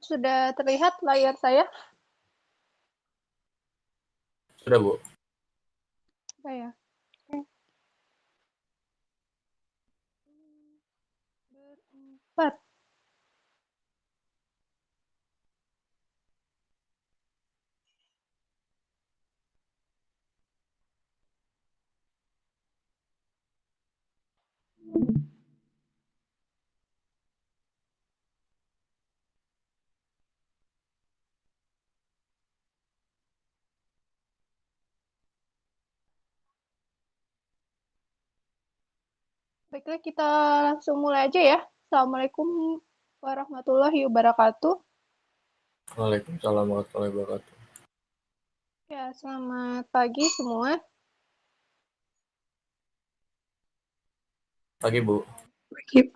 Sudah terlihat layar saya? Sudah, Bu. Saya. Oke. Berempat. Baiklah, kita langsung mulai aja ya. Assalamualaikum warahmatullahi wabarakatuh. Waalaikumsalam warahmatullahi wabarakatuh. Ya, selamat pagi semua. Pagi, Bu.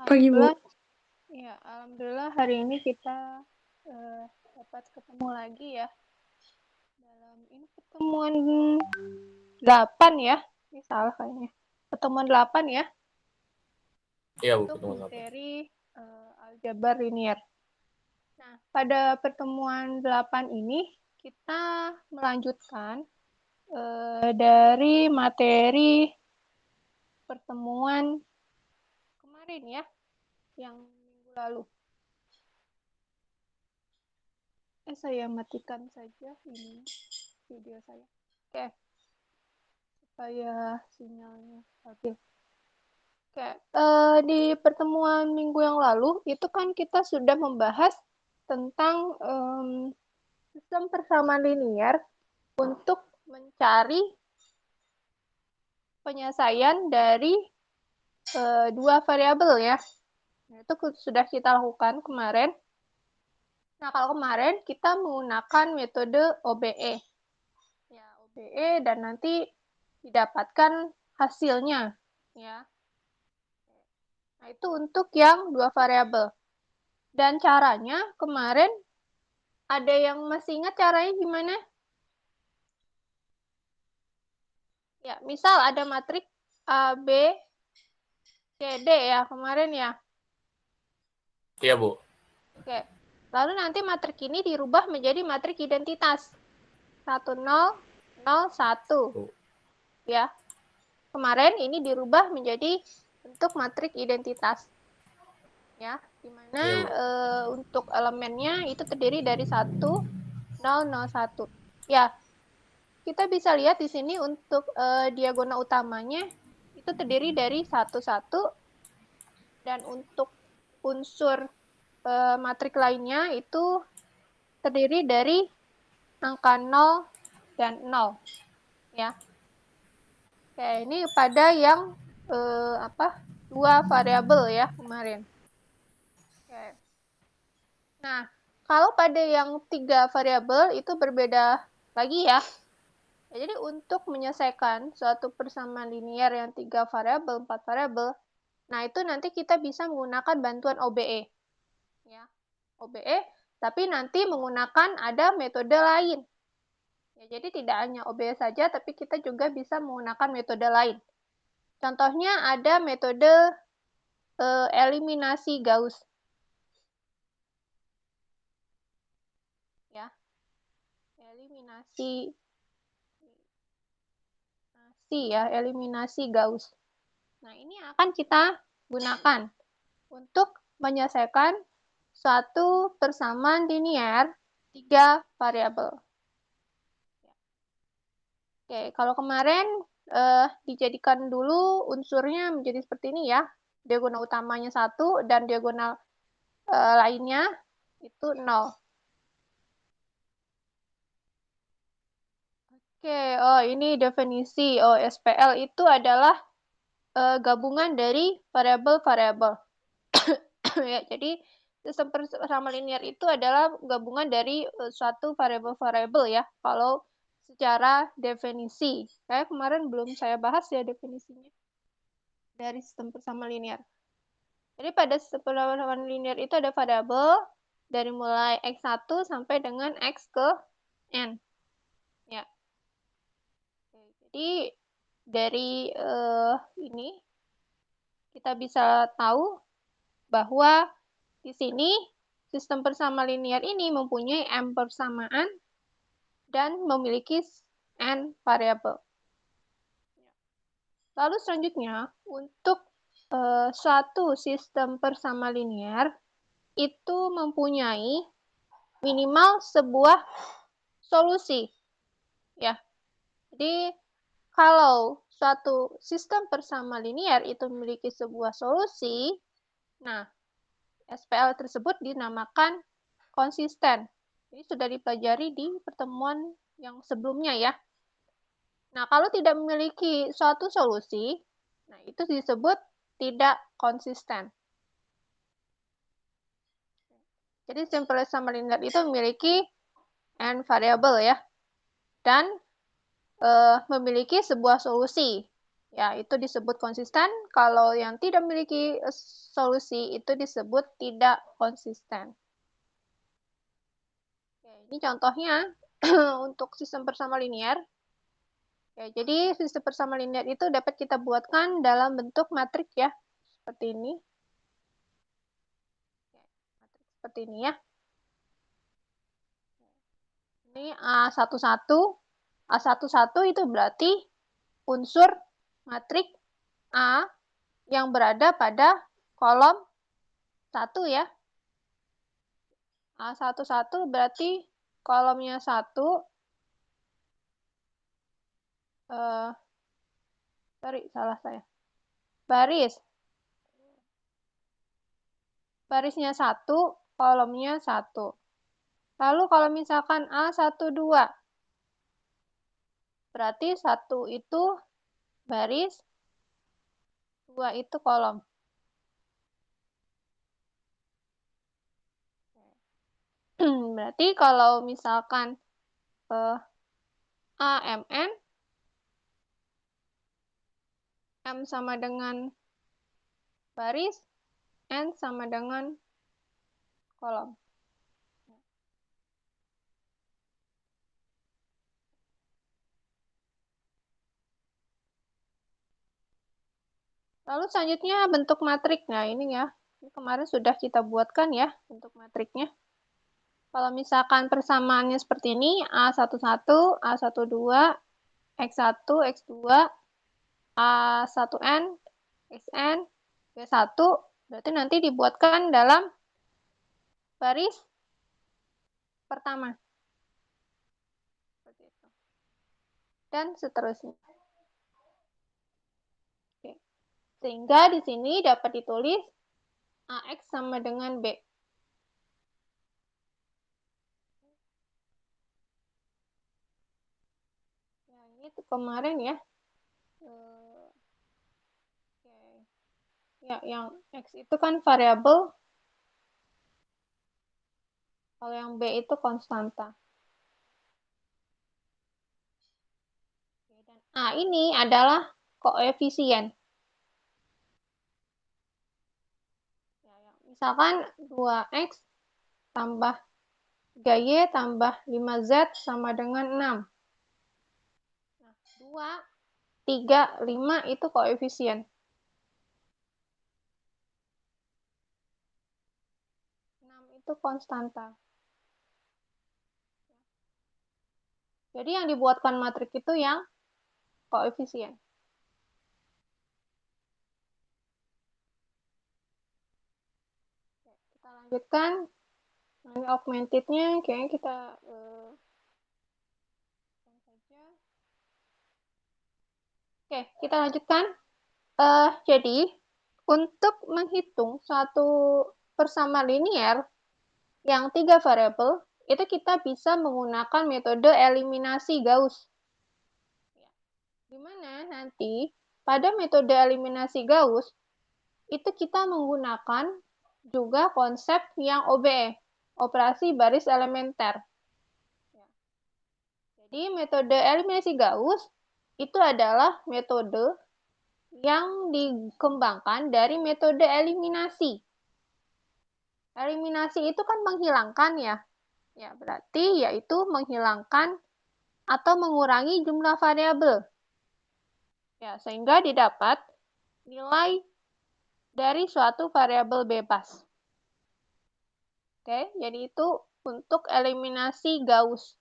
Pagi, Bu. Ya, alhamdulillah hari ini kita dapat ketemu lagi ya. Dalam ini pertemuan 8 ya. Ini salah kayaknya. Pertemuan 8 ya. Iya, Bu, Untuk pertemuan apa? materi aljabar linear. Nah, pada pertemuan 8 ini kita melanjutkan dari materi pertemuan kemarin ya, yang minggu lalu. Saya matikan saja ini video saya. Oke. Supaya sinyalnya stabil. Oke, di pertemuan minggu yang lalu itu kan kita sudah membahas tentang sistem persamaan linear untuk mencari penyelesaian dari dua variabel ya. Nah, itu sudah kita lakukan kemarin. Nah, kalau kemarin kita menggunakan metode OBE. Ya, OBE dan nanti didapatkan hasilnya ya. Nah, itu untuk yang dua variabel. Dan caranya kemarin ada yang masih ingat caranya gimana? Ya, misal ada matrik A, B, C, D ya kemarin ya. Iya, Bu. Oke. Lalu nanti matrik ini dirubah menjadi matrik identitas. 1, 0, 0, 1. Bu. Ya. Kemarin ini dirubah menjadi bentuk matrik identitas. Ya, dimana Iya, Bu. untuk elemennya itu terdiri dari 1, 0, 0, 1. Ya, kita bisa lihat di sini untuk diagonal utamanya itu terdiri dari 1, 1. Dan untuk unsur matrik lainnya itu terdiri dari angka 0 dan 0. Ya. Oke, ini pada yang dua variabel ya kemarin. Oke. Nah, kalau pada yang tiga variabel itu berbeda lagi ya. Jadi untuk menyelesaikan suatu persamaan linear yang tiga variabel, 4 variabel, nah itu nanti kita bisa menggunakan bantuan OBE. Ya, OBE, tapi nanti menggunakan ada metode lain. Ya, jadi tidak hanya OBE saja, tapi kita juga bisa menggunakan metode lain. Contohnya ada metode eliminasi Gauss. Ya, eliminasi Gauss. Nah, ini akan kita gunakan untuk menyelesaikan suatu persamaan linear tiga variabel. Oke, kalau kemarin dijadikan dulu unsurnya menjadi seperti ini ya. Diagonal utamanya 1 dan diagonal lainnya itu 0. Oke, oh ini definisi. Oh, SPL itu adalah gabungan dari variabel-variabel. Ya, jadi sistem persamaan linear itu adalah gabungan dari suatu variabel-variabel ya. Kalau secara definisi. Saya kemarin belum saya bahas ya definisinya dari sistem persamaan linear. Jadi pada sistem persamaan linear itu ada variabel dari mulai X1 sampai dengan X ke N. Ya. Jadi dari ini kita bisa tahu bahwa di sini sistem bersama linear ini mempunyai M persamaan dan memiliki N variabel. Lalu selanjutnya, untuk suatu sistem bersama linear itu mempunyai minimal sebuah solusi. Ya. Jadi kalau suatu sistem bersama linear itu memiliki sebuah solusi, nah SPL tersebut dinamakan konsisten. Ini sudah dipelajari di pertemuan yang sebelumnya ya. Nah, kalau tidak memiliki suatu solusi, nah itu disebut tidak konsisten. Jadi sistem bersama linear itu memiliki N variabel ya. Dan memiliki sebuah solusi. Ya, itu disebut konsisten. Kalau yang tidak memiliki solusi itu disebut tidak konsisten. Oke, ini contohnya untuk sistem bersama linear. Ya, jadi sistem bersama linear itu dapat kita buatkan dalam bentuk matriks ya. Seperti ini. Matriks seperti ini ya. Ini A11. A11 itu berarti unsur matriks A yang berada pada kolom 1 ya. A11 berarti kolomnya 1. Sorry, salah saya. Barisnya 1, kolomnya 1. Lalu kalau misalkan A12, berarti 1 itu baris, 2 itu kolom. Berarti kalau misalkan AMN, M sama dengan baris, N sama dengan kolom. Lalu selanjutnya bentuk matriks. Nah, ini ya. Ini kemarin sudah kita buatkan ya bentuk matriksnya. Kalau misalkan persamaannya seperti ini, A11, A12, X1, X2, A1N, Xn, B1, berarti nanti dibuatkan dalam baris pertama. Seperti itu. Dan seterusnya. Oke. Sehingga di sini dapat ditulis AX sama dengan B. Ya, ini tuh kemarin ya. Ya, yang X itu kan variabel. Kalau yang B itu konstanta. Dan A ini adalah koefisien. Ya, misalkan 2X tambah 3Y tambah 5Z sama dengan 6. Nah, 2, 3, 5 itu koefisien. 6 itu konstanta. Jadi yang dibuatkan matriks itu yang koefisien. Kita lanjutkan. Ini augmented-nya kayaknya kita saja. Oke, kita lanjutkan. Jadi, untuk menghitung suatu bersama linear yang 3 variabel, itu kita bisa menggunakan metode eliminasi Gauss. Di mana nanti pada metode eliminasi Gauss, itu kita menggunakan juga konsep yang OBE, operasi baris elementer. Jadi metode eliminasi Gauss itu adalah metode yang dikembangkan dari metode eliminasi. Eliminasi itu kan menghilangkan ya. Ya, berarti yaitu menghilangkan atau mengurangi jumlah variabel. Ya, sehingga didapat nilai dari suatu variabel bebas. Oke, jadi itu untuk eliminasi Gauss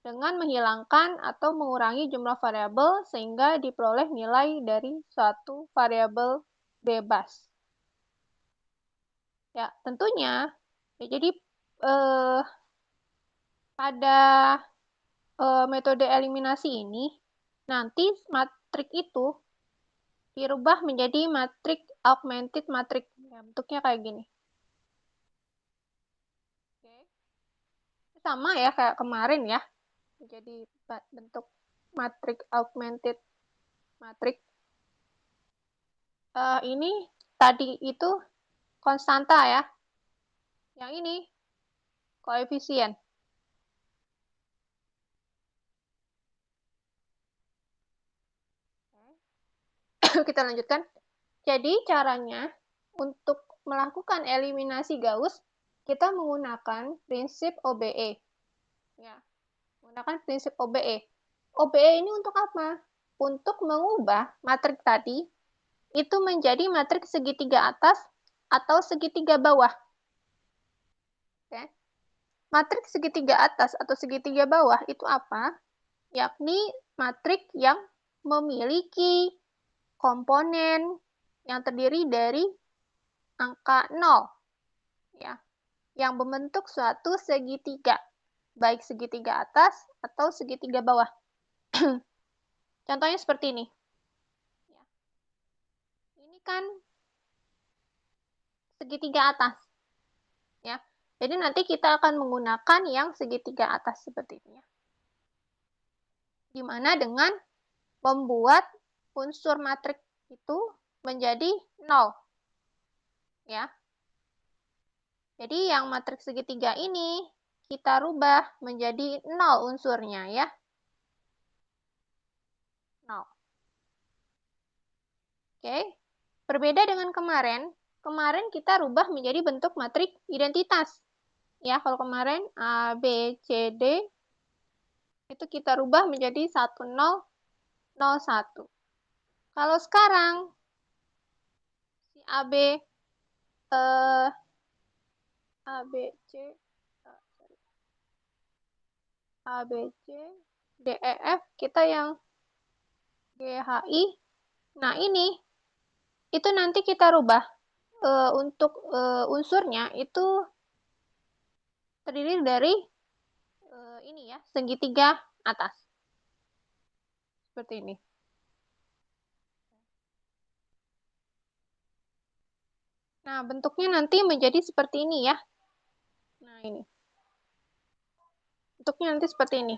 dengan menghilangkan atau mengurangi jumlah variabel sehingga diperoleh nilai dari suatu variabel bebas. Ya, tentunya ya, jadi pada metode eliminasi ini nanti matrik itu dirubah menjadi matrik augmented matrix. Ya, bentuknya kayak gini. Oke. Sama ya kayak kemarin ya. Jadi bentuk matrik augmented matrix. Ini tadi itu konstanta ya. Yang ini koefisien. Kita lanjutkan. Jadi caranya untuk melakukan eliminasi Gauss, kita menggunakan prinsip OBE. Ya, menggunakan prinsip OBE. OBE ini untuk apa? Untuk mengubah matrik tadi itu menjadi matrik segitiga atas atau segitiga bawah. Oke. Matrik segitiga atas atau segitiga bawah itu apa? Yakni matrik yang memiliki komponen yang terdiri dari angka 0 ya, yang membentuk suatu segitiga, baik segitiga atas atau segitiga bawah. Contohnya seperti ini. Ini kan segitiga atas. Ya. Jadi nanti kita akan menggunakan yang segitiga atas seperti ini. Dimana dengan membuat unsur matrik itu menjadi 0. Ya. Jadi yang matriks segitiga ini kita rubah menjadi 0 unsurnya ya. 0. Oke. Berbeda dengan kemarin kita rubah menjadi bentuk matrik identitas. Ya, kalau kemarin A, B, C, D itu kita rubah menjadi 1, 0, 0, 1. Kalau sekarang si AB A, B, C, A, B, C, D, E, F, kita yang G, H, I. Nah, ini itu nanti kita rubah untuk unsurnya itu terdiri dari ini ya, segitiga atas. Seperti ini. Nah, bentuknya nanti menjadi seperti ini ya. Nah, ini. Bentuknya nanti seperti ini.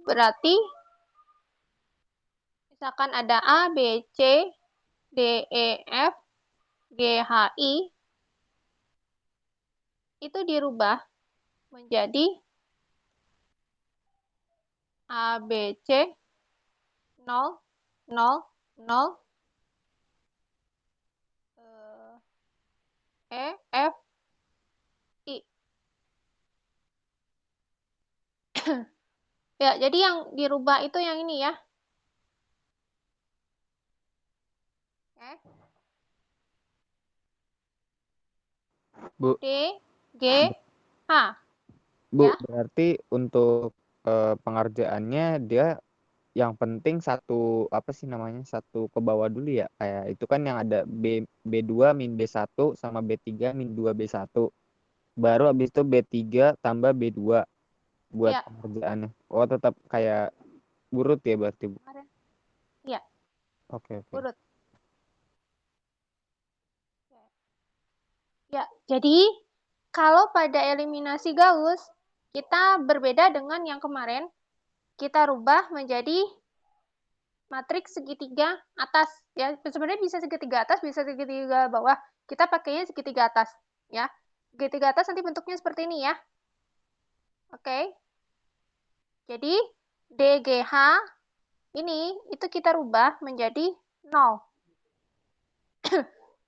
Berarti misalkan ada A, B, C, D, E, F, G, H, I. Itu dirubah menjadi A, B, C, 0, 0, 0, E, F, I. Ya, jadi yang dirubah itu yang ini ya. Oke. Bu, D, G, H. Bu, Ya. berarti untuk pengerjaannya dia yang penting satu apa sih namanya satu ke bawah dulu ya, kayak itu kan yang ada B2 min B1 sama B3 min 2B1, baru habis itu B3 tambah B2 buat Ya. pengerjaannya. Oh, tetap kayak urut ya berarti, Bu? Iya. Oke. Urut. Ya, jadi kalau pada eliminasi Gauss kita berbeda dengan yang kemarin. Kita rubah menjadi matriks segitiga atas ya. Sebenarnya bisa segitiga atas, bisa segitiga bawah. Kita pakainya segitiga atas ya. Segitiga atas nanti bentuknya seperti ini ya. Oke. Jadi DGH ini itu kita rubah menjadi 0.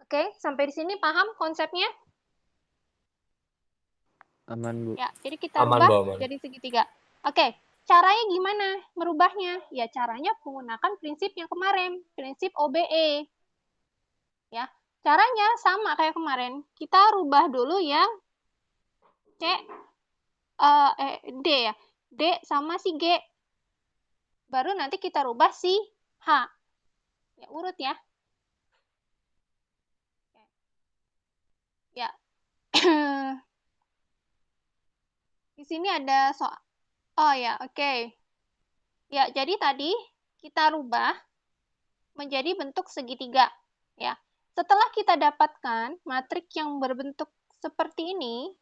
Oke, sampai di sini paham konsepnya? Aman, Bu. Ya, jadi kita Aman, rubah Bu, aman. jadi segitiga. Oke, caranya gimana merubahnya? Ya, caranya menggunakan prinsip yang kemarin, prinsip OBE. Ya, caranya sama kayak kemarin. Kita rubah dulu yang D ya. D sama si G. Baru nanti kita rubah si H. Ya, urut ya. Ya. Di sini ada soal. Oh ya, oke. Ya, jadi tadi kita rubah menjadi bentuk segitiga. Ya. Setelah kita dapatkan matriks yang berbentuk seperti ini,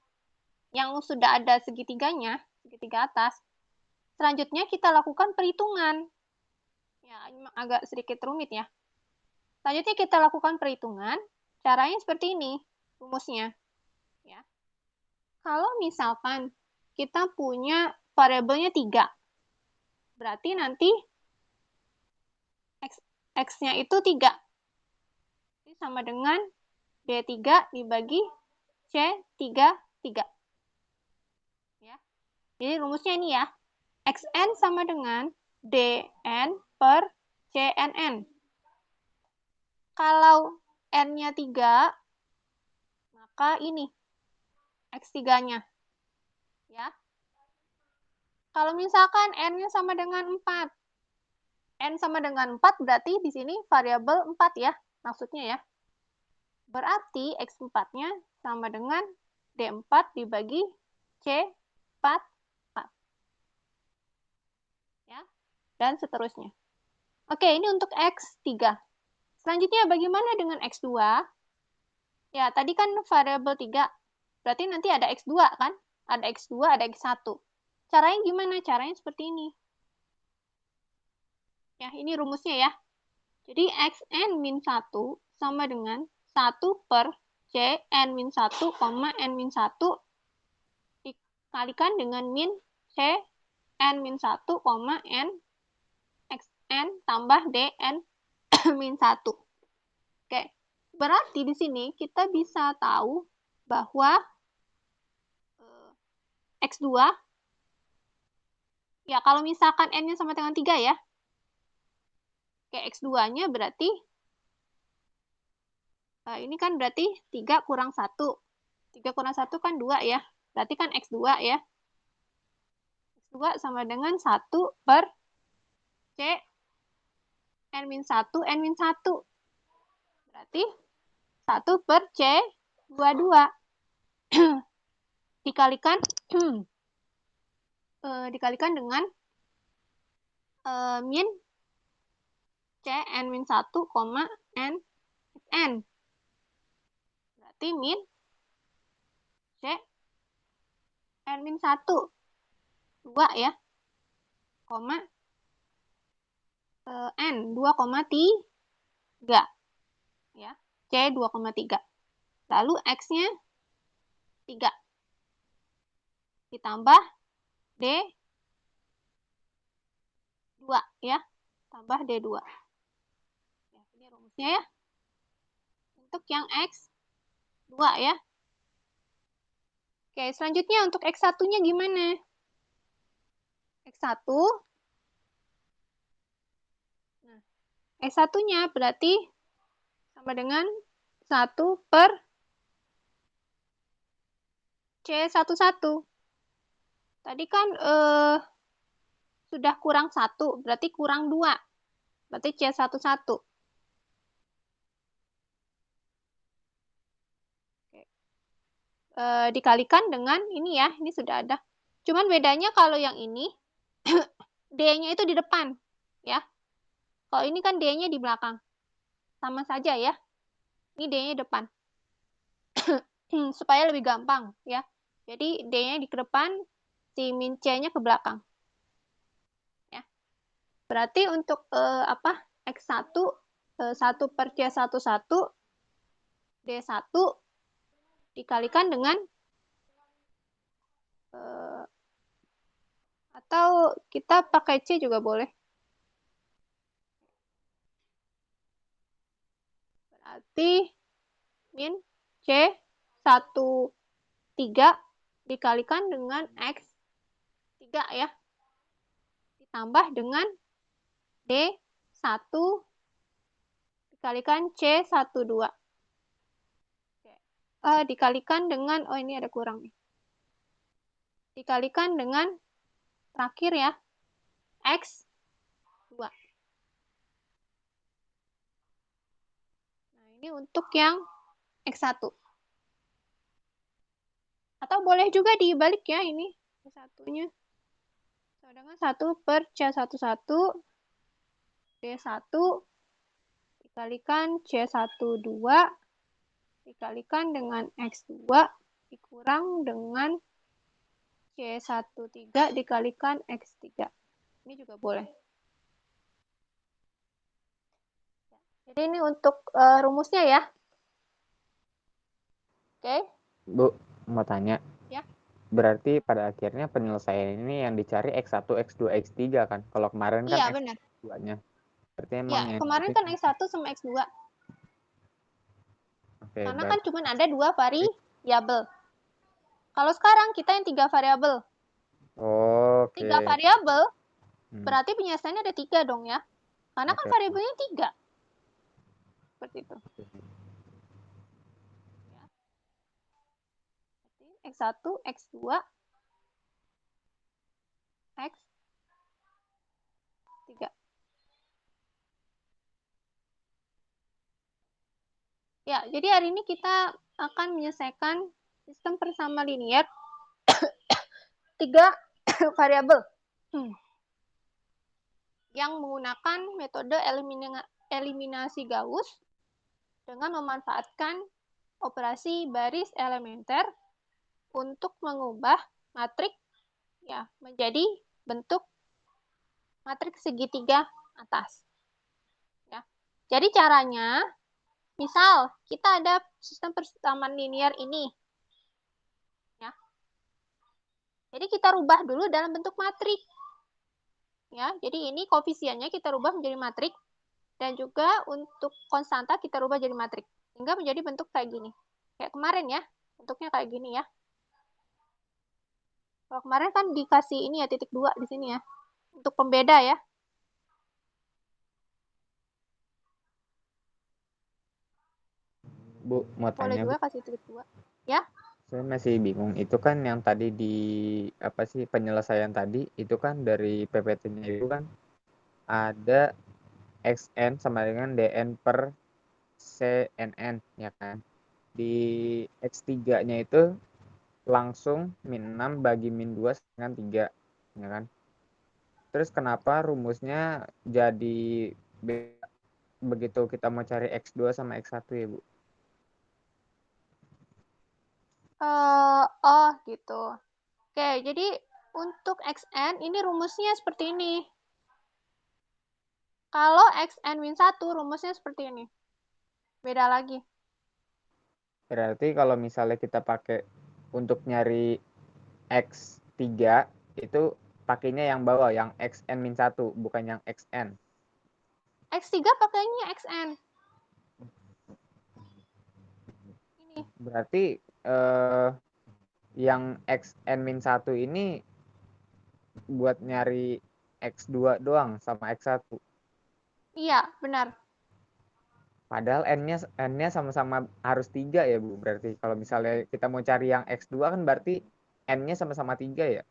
yang sudah ada segitiganya, segitiga atas, selanjutnya kita lakukan perhitungan. Ya, ini agak sedikit rumit ya. Selanjutnya kita lakukan perhitungan. Caranya seperti ini, rumusnya. Ya. Kalau misalkan kita punya variabelnya 3, berarti nanti X-nya itu 3. Jadi sama dengan D3 dibagi C3. Ya. Jadi rumusnya ini ya. Xn sama dengan Dn per Cnn. Kalau N-nya 3, maka ini X3-nya. Ya. Kalau misalkan N-nya sama dengan 4. N sama dengan 4 berarti di sini variabel 4 ya, maksudnya ya. Berarti X4-nya sama dengan D4 dibagi C4. Ya. Dan seterusnya. Oke, ini untuk X3. Selanjutnya bagaimana dengan X2? Ya, tadi kan variabel 3. Berarti nanti ada X2 kan? Ada X2, ada X1. Caranya gimana? Caranya seperti ini. Ya, ini rumusnya ya. Jadi Xn min 1 sama dengan 1 per Cn-1, N-1 dikalikan dengan min Cn-1, N Xn tambah Dn-1. Oke, berarti di sini kita bisa tahu bahwa X2, ya kalau misalkan N-nya sama dengan 3 ya, oke, X2-nya berarti, ini kan berarti 3 kurang 1. 3 kurang 1 kan 2 ya. Berarti kan X2 ya. X2 sama dengan 1 per C N-1, N-1. Berarti 1 per C22. Dikalikan dikalikan dengan min Cn-1, N. Berarti min Cn-1. 2 ya. Koma N 2,3. Ya. C 2,3. Lalu X-nya 3. Ditambah D2 ya. Tambah D2. Ya, ini rumusnya ya. Untuk yang X2 ya. Oke, selanjutnya untuk X1-nya gimana? X1. Nah, X1-nya berarti sama dengan 1 per C11. Tadi kan sudah kurang 1, berarti kurang 2. Berarti C11. Dikalikan dengan ini ya, ini sudah ada. Cuman bedanya kalau yang ini, D-nya itu di depan. Ya. Kalau ini kan D-nya di belakang. Sama saja ya. Ini D-nya di depan. Supaya lebih gampang ya. Jadi D-nya di depan, si min C-nya ke belakang. Ya. Berarti untuk X1 1 per C11 D1 dikalikan dengan atau kita pakai C juga boleh. Berarti min C13 dikalikan dengan X3 ya. Ditambah dengan D1 dikalikan C12. Dikalikan dengan, oh ini ada kurang nih. dikalikan dengan terakhir ya, X2. Nah, ini untuk yang X1. Atau boleh juga dibalik ya ini, satunya. Dengan 1 per C11 D1 dikalikan C12 dikalikan dengan X2 dikurang dengan C13 dikalikan X3. Ini juga boleh. Jadi ini untuk rumusnya ya. Oke. Bu, mau tanya. Ya. Berarti pada akhirnya penyelesaian ini yang dicari X1, X2, X3 kan? Kalau kemarin kan Iya, benar. X2-nya. Berarti emang Ya, yang kemarin kan X1 sama X2. Oke, Karena kan cuma ada 2 variabel. Kalau sekarang kita yang 3 variabel. Oke. 3 variabel berarti penyelesaiannya ada 3 dong ya. Karena kan variabelnya 3. Seperti itu. X1, X2, X3. Ya, jadi hari ini kita akan menyelesaikan sistem persamaan linear 3 variabel yang menggunakan metode eliminasi Gauss dengan memanfaatkan operasi baris elementer untuk mengubah matriks ya menjadi bentuk matriks segitiga atas. Ya. Jadi caranya, misal kita ada sistem persamaan linear ini. Ya. Jadi kita rubah dulu dalam bentuk matriks. Ya, jadi ini koefisiennya kita rubah menjadi matriks dan juga untuk konstanta kita rubah jadi matriks sehingga menjadi bentuk kayak gini. Kayak kemarin ya, bentuknya kayak gini ya. Kalau kemarin kan dikasih ini ya titik 2 di sini ya. Untuk pembeda ya. Bu, mau Boleh tanya, juga Bu. kasih titik 2. Ya. Saya masih bingung. Itu kan yang tadi di apa sih penyelesaian tadi itu kan dari PPT-nya itu kan ada XN sama dengan DN per CNN ya kan. Di X3-nya itu langsung min 6 bagi min 2 dengan 3 ya kan. Terus kenapa rumusnya jadi begitu kita mau cari X2 sama X1 ya, Bu? Oh gitu. Oke, jadi untuk XN ini rumusnya seperti ini. Kalau XN min 1 rumusnya seperti ini. Beda lagi. Berarti kalau misalnya kita pakai untuk nyari X3 itu pakainya yang bawah, yang XN min 1, bukan yang XN. X3 pakainya XN. Ini. Berarti yang XN min 1 ini buat nyari X2 doang sama X1. Iya, benar. Padahal N-nya sama-sama harus 3 ya, Bu. Berarti kalau misalnya kita mau cari yang X2 kan berarti N-nya sama-sama 3 ya.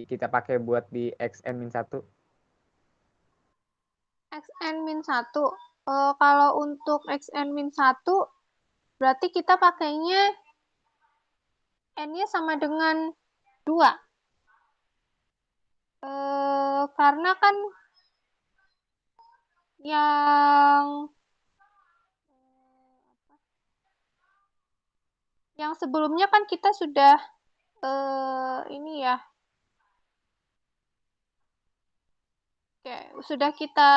Kita pakai buat di XN min 1. XN min 1. Kalau untuk XN min 1 berarti kita pakainya N-nya sama dengan 2. Karena kan yang sebelumnya kan kita sudah ini ya. Oke, sudah kita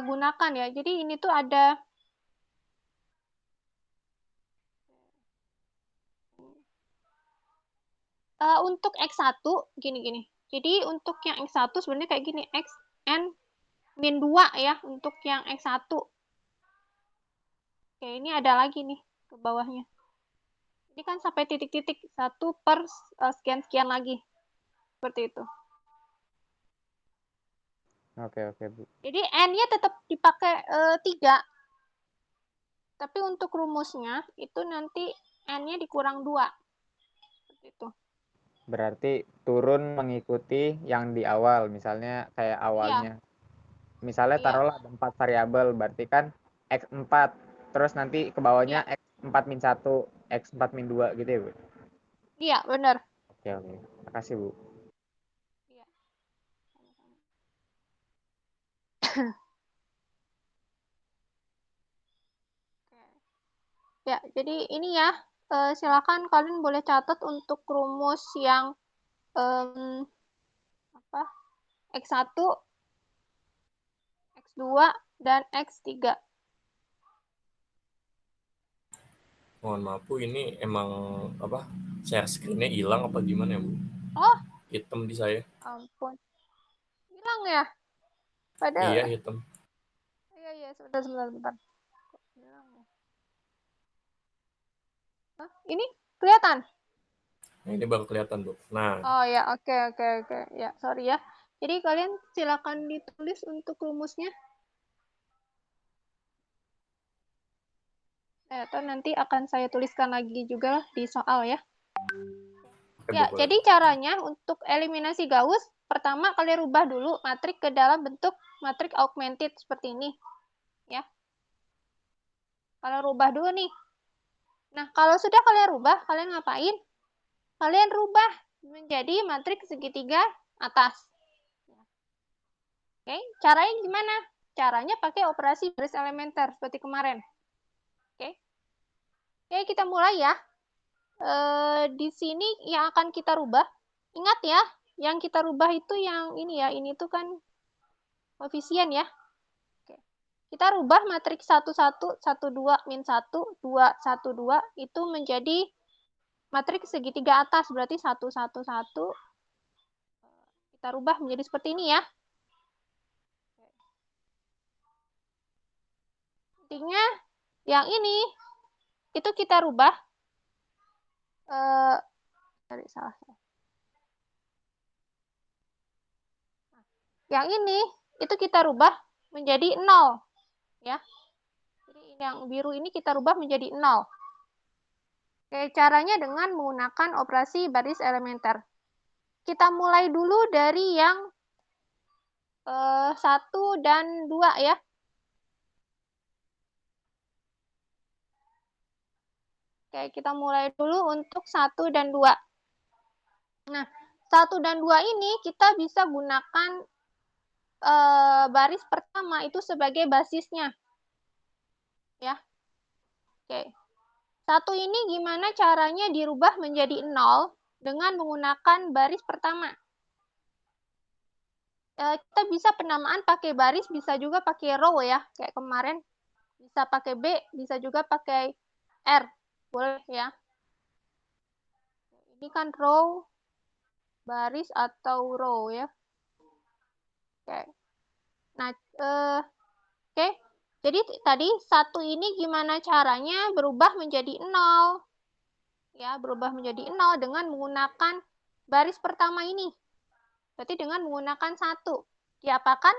gunakan ya. Jadi ini tuh ada untuk X1 gini-gini. Jadi untuk yang X1 sebenarnya kayak gini, XN min 2 ya untuk yang X1. Oke, ini ada lagi nih ke bawahnya. Ini kan sampai titik-titik 1 per sekian-sekian lagi. Seperti itu. Oke, Bu. Jadi N-nya tetap dipakai 3. Tapi untuk rumusnya itu nanti N-nya dikurang 2. Seperti itu. Berarti turun mengikuti yang di awal. Misalnya kayak Iya, awalnya. Misalnya iya, taruhlah ada 4 variabel, berarti kan X4. Terus nanti ke bawahnya iya, X4 min 1, X4 min 2 gitu ya, Bu? iya, benar. Oke, oke. Makasih, Bu. Iya, sama-sama. Oke. Ya, jadi ini ya, silakan kalian boleh catat untuk rumus yang apa? X1, X2, dan X3. Mohon maaf Bu, ini emang apa? Share screen-nya hilang apa gimana ya Bu? Oh, Hitam di saya. ampun. Hilang ya? Padahal, Iya hitam. iya, sebentar. Kok hilang ya? Hah? Ini kelihatan? Nah, ini baru kelihatan Bu. Nah, Oh ya, oke. Ya, sorry ya. Jadi kalian silakan ditulis untuk rumusnya. Atau nanti akan saya tuliskan lagi juga di soal ya. oke, Ya, Bu, boleh. jadi caranya untuk eliminasi Gauss, pertama kalian rubah dulu matrik ke dalam bentuk matrik augmented seperti ini. Ya. Kalian rubah dulu nih. Nah, kalau sudah kalian rubah, kalian ngapain? Kalian rubah menjadi matrik segitiga atas. Oke, caranya gimana? Caranya pakai operasi baris elementer seperti kemarin. Oke, kita mulai ya. Di sini yang akan kita rubah, ingat ya, yang kita rubah itu yang ini ya, ini tuh kan koefisien ya. Oke. Kita rubah matrik 1, 1, 1, 2, min 1, 2, 1, 2, itu menjadi matrik segitiga atas, berarti 1, 1, 1. Kita rubah menjadi seperti ini ya. Intinya yang ini, itu kita rubah. Cari salah. Yang ini, itu kita rubah menjadi 0. Ya. Jadi yang biru ini kita rubah menjadi 0. Oke, caranya dengan menggunakan operasi baris elementer. Kita mulai dulu dari yang 1 dan 2 ya. Oke, kita mulai dulu untuk 1 dan 2. Nah, 1 dan 2 ini kita bisa gunakan baris pertama itu sebagai basisnya. Ya. Oke. 1 ini gimana caranya dirubah menjadi 0 dengan menggunakan baris pertama. Kita bisa penamaan pakai baris, bisa juga pakai row ya, kayak kemarin. Bisa pakai B, bisa juga pakai R. Boleh ya. Ini kan row, baris atau row ya. Oke. Nah, oke. Jadi tadi 1 ini gimana caranya berubah menjadi 0. Ya, berubah menjadi 0 dengan menggunakan baris pertama ini. Berarti dengan menggunakan 1. Diapakan?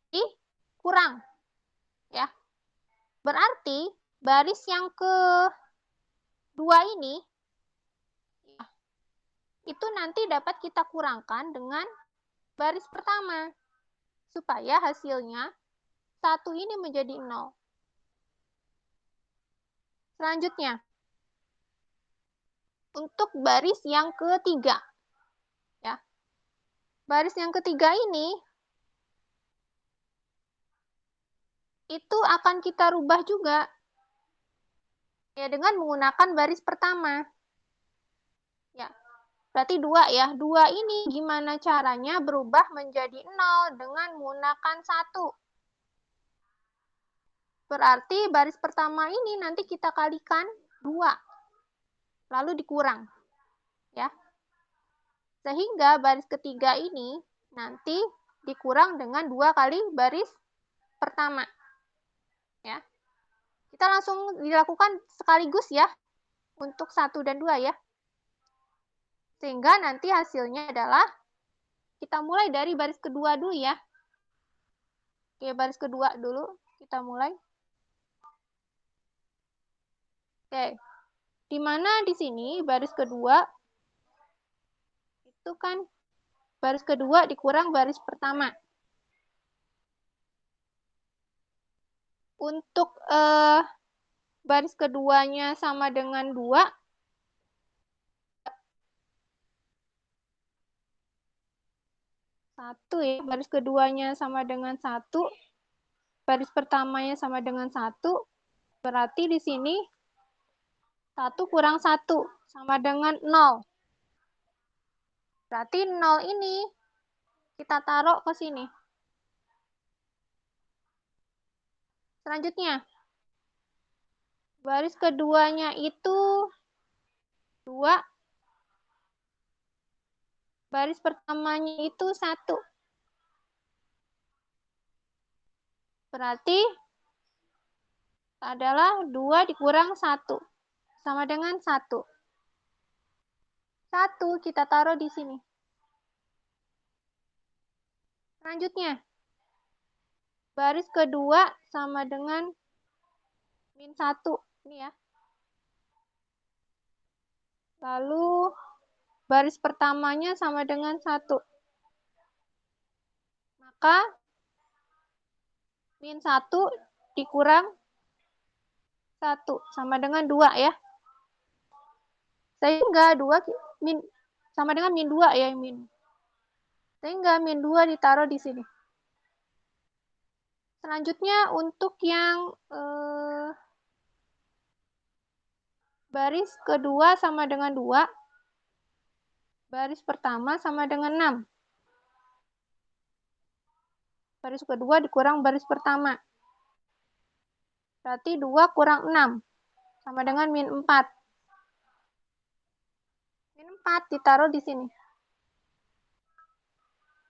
Dikurang. Ya. Berarti baris yang kedua ini itu nanti dapat kita kurangkan dengan baris pertama supaya hasilnya 1 ini menjadi 0. Selanjutnya, untuk baris yang ketiga. Ya. Baris yang ketiga ini itu akan kita rubah juga ya dengan menggunakan baris pertama. Ya. Berarti 2 ya. 2 ini gimana caranya berubah menjadi 0 dengan menggunakan 1. Berarti baris pertama ini nanti kita kalikan 2. Lalu dikurang. Ya. Sehingga baris ketiga ini nanti dikurang dengan 2 kali baris pertama. Ya. Kita langsung dilakukan sekaligus ya untuk 1 dan 2 ya. Sehingga nanti hasilnya adalah kita mulai dari baris kedua dulu ya. Oke, baris kedua dulu kita mulai. Oke. Di mana di sini baris kedua itu kan baris kedua dikurang baris pertama. Untuk baris keduanya sama dengan 2, satu ya, baris keduanya sama dengan 1, baris pertamanya sama dengan 1, berarti di sini 1 kurang 1 sama dengan 0. Berarti 0 ini kita taruh ke sini. Selanjutnya, baris keduanya itu 2, baris pertamanya itu 1. Berarti adalah 2 dikurang 1 sama dengan 1. 1 kita taruh di sini. Selanjutnya, baris kedua sama dengan min 1. Ini ya. Lalu baris pertamanya sama dengan 1. Maka min 1 dikurang 1 sama dengan 2 ya. Sehingga 2 sama dengan min 2 ya. Sehingga min 2 ditaruh di sini. Selanjutnya untuk yang baris kedua sama dengan 2. Baris pertama sama dengan 6. Baris kedua dikurang baris pertama. Berarti 2 kurang 6. Sama dengan min 4. Min 4 ditaruh di sini.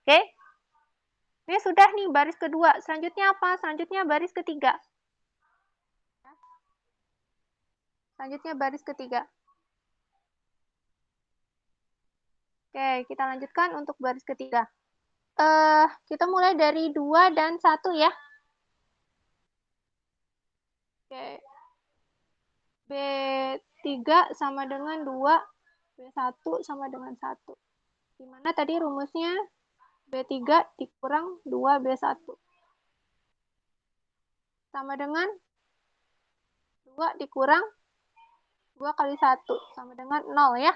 Oke. Ini sudah nih baris kedua. Selanjutnya apa? Selanjutnya baris ketiga. Selanjutnya baris ketiga. Oke, kita lanjutkan untuk baris ketiga. Kita mulai dari 2 dan 1 ya. Oke. B3 sama dengan 2, B1 sama dengan 1. Dimana tadi rumusnya B3 dikurang 2B1. Sama dengan 2 dikurang 2 kali 1. Sama dengan 0 ya.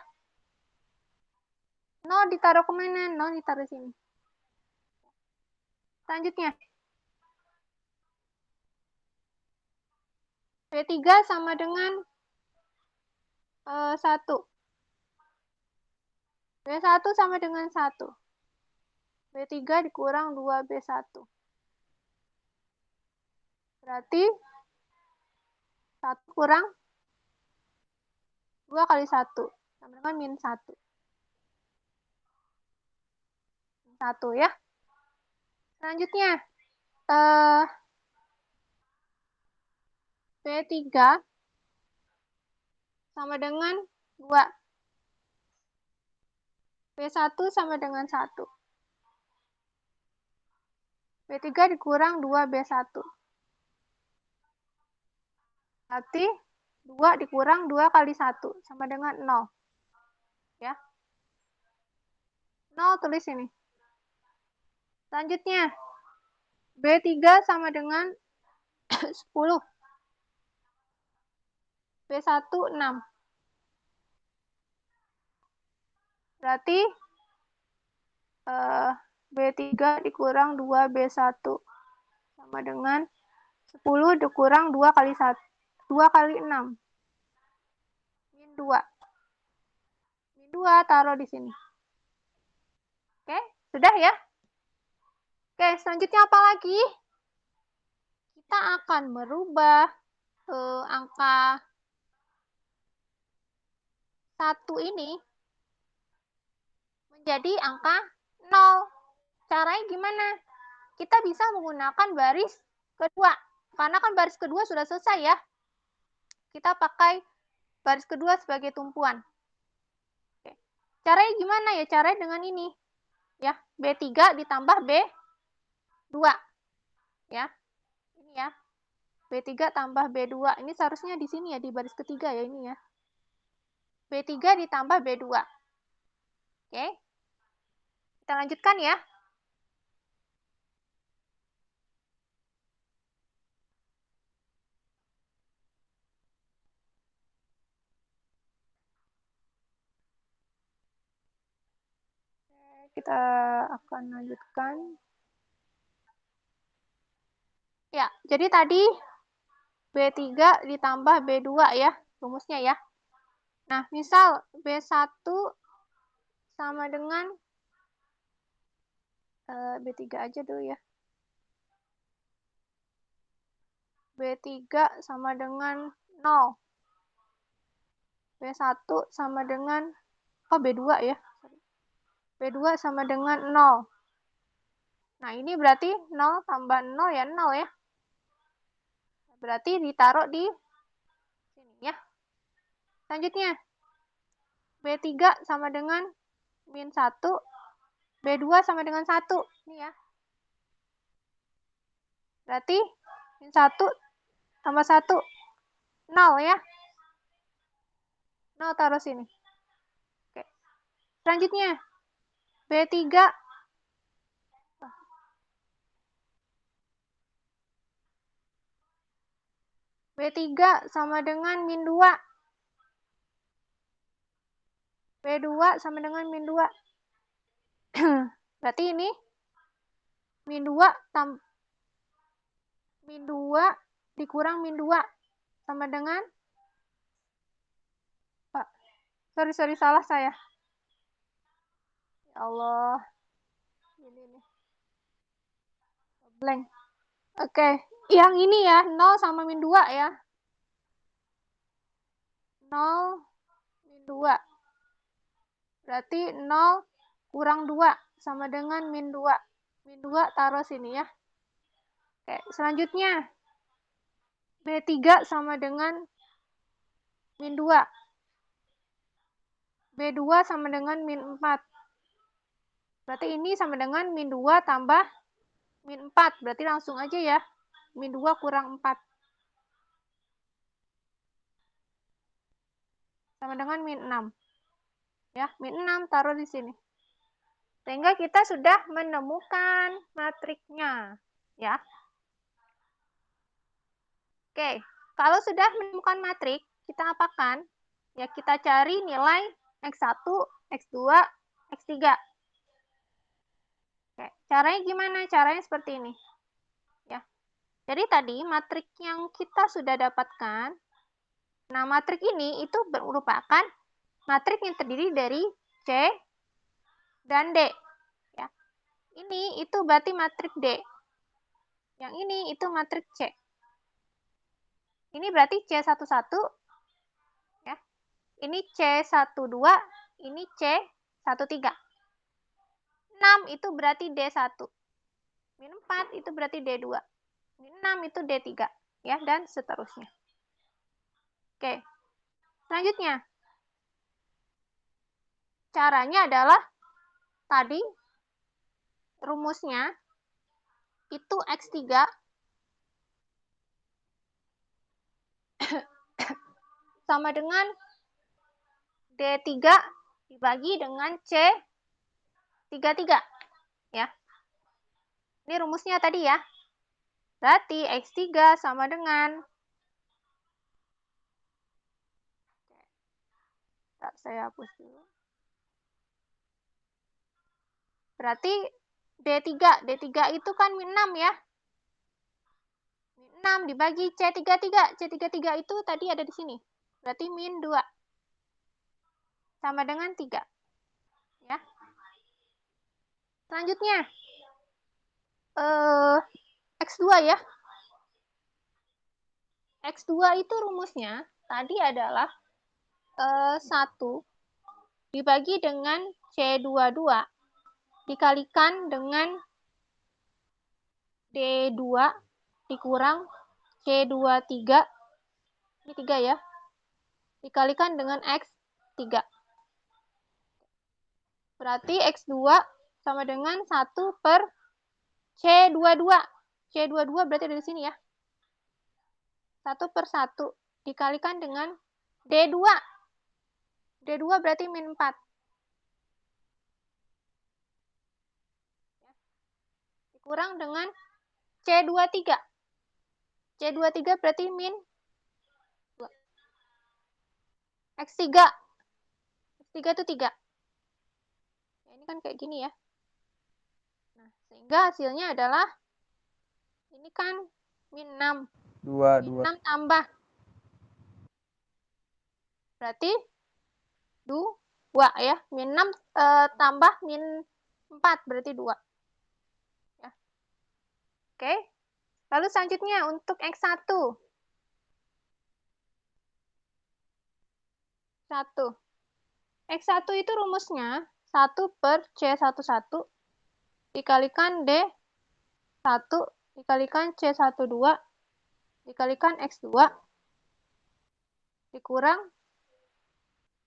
0 ditaruh kemana? 0 ditaruh sini. Selanjutnya. B3 sama dengan 1. B1 sama dengan 1. B3 dikurang 2B1. Berarti 1 kurang 2 kali 1. Sama dengan min 1. Min 1 ya. Selanjutnya. B3 sama dengan 2. B1 sama dengan 1. B3 dikurang 2B1. Berarti 2 dikurang 2 kali 1. Sama dengan 0. Ya. 0 tulis ini. Selanjutnya. B3 sama dengan 10. B1 6. Berarti B3 dikurang 2B1 sama dengan 10 dikurang 2 kali 1. 2 kali 6. Min 2. Min 2 taruh di sini. Oke, sudah ya? Oke, selanjutnya apa lagi? Kita akan merubah angka 1 ini menjadi angka 0. Caranya gimana? Kita bisa menggunakan baris kedua. Karena kan baris kedua sudah selesai ya. Kita pakai baris kedua sebagai tumpuan. Oke. Caranya gimana ya? Caranya dengan ini. Ya, B3 ditambah B2. Ya. Ini ya. B3 tambah B2. Ini seharusnya di sini ya, di baris ketiga ya ini ya. B3 ditambah B2. Oke. Kita lanjutkan ya. Kita akan lanjutkan. Ya, jadi tadi B3 ditambah B2 ya, rumusnya ya. Nah, misal B1 sama dengan B3 aja dulu ya. B3 sama dengan 0. B1 sama dengan, B2 ya. B2 sama dengan 0. Nah, ini berarti 0 tambah 0 ya 0 ya. Berarti ditaruh di sini ya. Selanjutnya, B3 sama dengan min 1, B2 sama dengan 1. Ini ya. Berarti min 1 tambah 1, 0 ya. 0 taruh sini. Oke. Selanjutnya, B3 sama dengan min 2. B2 sama dengan min 2. Berarti ini min 2 dikurang min 2 sama dengan, sorry salah saya. Ya Allah. Ini nih. Blank. Oke, yang ini ya, 0 sama min 2 ya. 0 min 2. Berarti 0 kurang 2 sama dengan min 2. Min 2 taruh sini ya. Oke, selanjutnya B3 sama dengan min 2. B2 sama dengan min 4. Berarti ini sama dengan min 2 tambah min 4. Berarti langsung aja ya. Min 2 kurang 4. Sama dengan min 6. Ya, min 6 taruh di sini. Sehingga kita sudah menemukan matriknya. Ya. Oke, kalau sudah menemukan matrik, kita apakan? Ya, kita cari nilai X1, X2, X3. Oke, caranya gimana? Caranya seperti ini. Ya. Jadi tadi matrik yang kita sudah dapatkan, nah matrik ini itu merupakan matrik yang terdiri dari C dan D. Ya. Ini itu berarti matrik D. Yang ini itu matrik C. Ini berarti C11, ya. Ini C12, ini C13. 6 itu berarti D1. Min 4 itu berarti D2. Min 6 itu D3, ya, dan seterusnya. Oke. Selanjutnya, caranya adalah tadi rumusnya itu X3 sama dengan D3 dibagi dengan C33. Ya. Ini rumusnya tadi ya. Berarti X3 sama dengan, saya hapus dulu. Berarti D3 itu kan min 6 ya. Min 6 dibagi C33. C33 itu tadi ada di sini. Berarti min 2. Sama dengan 3. Ya. Selanjutnya, X2 ya. X2 itu rumusnya tadi adalah 1 dibagi dengan C22 dikalikan dengan D2 dikurang C23, ini 3 ya, dikalikan dengan X3. Berarti X2 sama dengan 1 per C22. C22 berarti dari sini ya. 1 per 1 dikalikan dengan D2. D2 berarti min 4. dikurang dengan C23. C23 berarti min 2. X3. X3 itu 3. Ya, ini kan kayak gini ya. Nah, sehingga hasilnya adalah ini kan min 6. Min 6 tambah. Berarti 2 ya. Min 6 tambah min 4 berarti 2. Ya. Oke. Lalu selanjutnya untuk X1. 1. X1 itu rumusnya 1 per C11 dikalikan D1 dikalikan C12 dikalikan X2 dikurang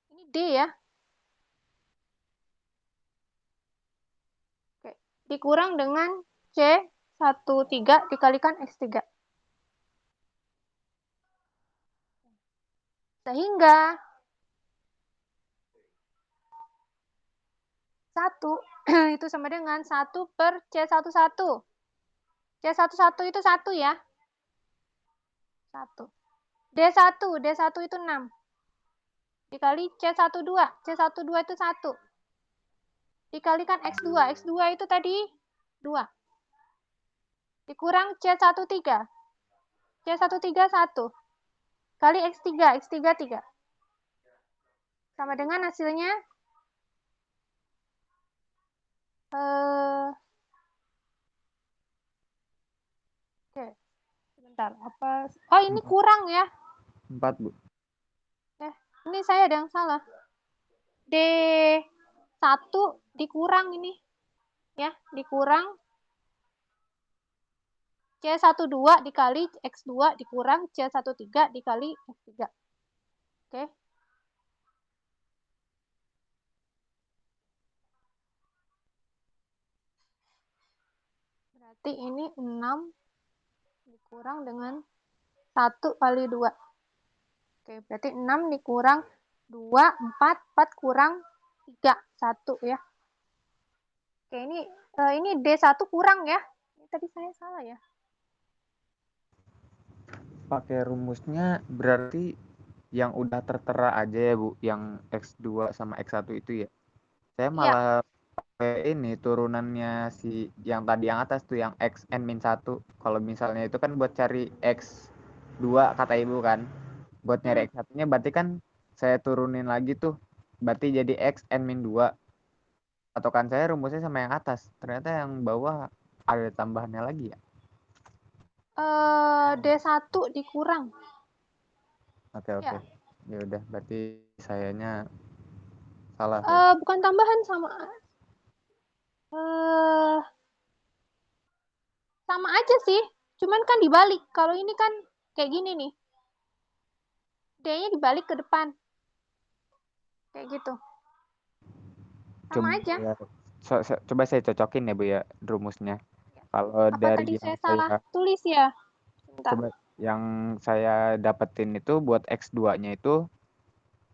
ini D ya. Oke. Dikurang dengan C13 dikalikan X3. Sehingga 1 itu sama dengan 1 per C11. C11 itu 1 ya. 1. D1 itu 6. Dikali C12. C12 itu 1. Dikalikan X2. X2 itu tadi 2. Dikurang C13. C13 1. Kali X3. X3 3. Sama dengan hasilnya oke. Sebentar. Apa? Oh, ini kurang ya. 4, Bu. Ini saya ada yang salah. D1 dikurang ini. Ya, dikurang C12 dikali X2 dikurang C13 dikali X3. Oke. Berarti ini 6 dikurang dengan 1 kali 2. Oke, berarti 6 dikurang 2, 4 kurang 3, 1 ya. Oke, ini D1 kurang ya. Ini tadi saya salah ya. Pakai rumusnya berarti yang udah tertera aja ya, Bu, yang X2 sama X1 itu ya. Saya malah pakai ini turunannya si yang tadi yang atas tuh yang X N-1. Kalau misalnya itu kan buat cari X2 kata Ibu kan. Buat nyari X1-nya berarti kan saya turunin lagi tuh. Berarti jadi X N-2. Patokan saya rumusnya sama yang atas. Ternyata yang bawah ada tambahannya lagi ya. D1 dikurang. Oke. Ya. Ya udah, berarti sayanya salah. Bukan tambahan sama sama aja sih. Cuman kan dibalik. Kalau ini kan kayak gini nih. D-nya dibalik ke depan. Kayak gitu. Sama aja. Ya, coba saya cocokin ya, Bu ya, rumusnya. Kalau Apa dari tadi yang saya salah tulis ya? Bentar. coba yang saya dapetin itu buat X2-nya itu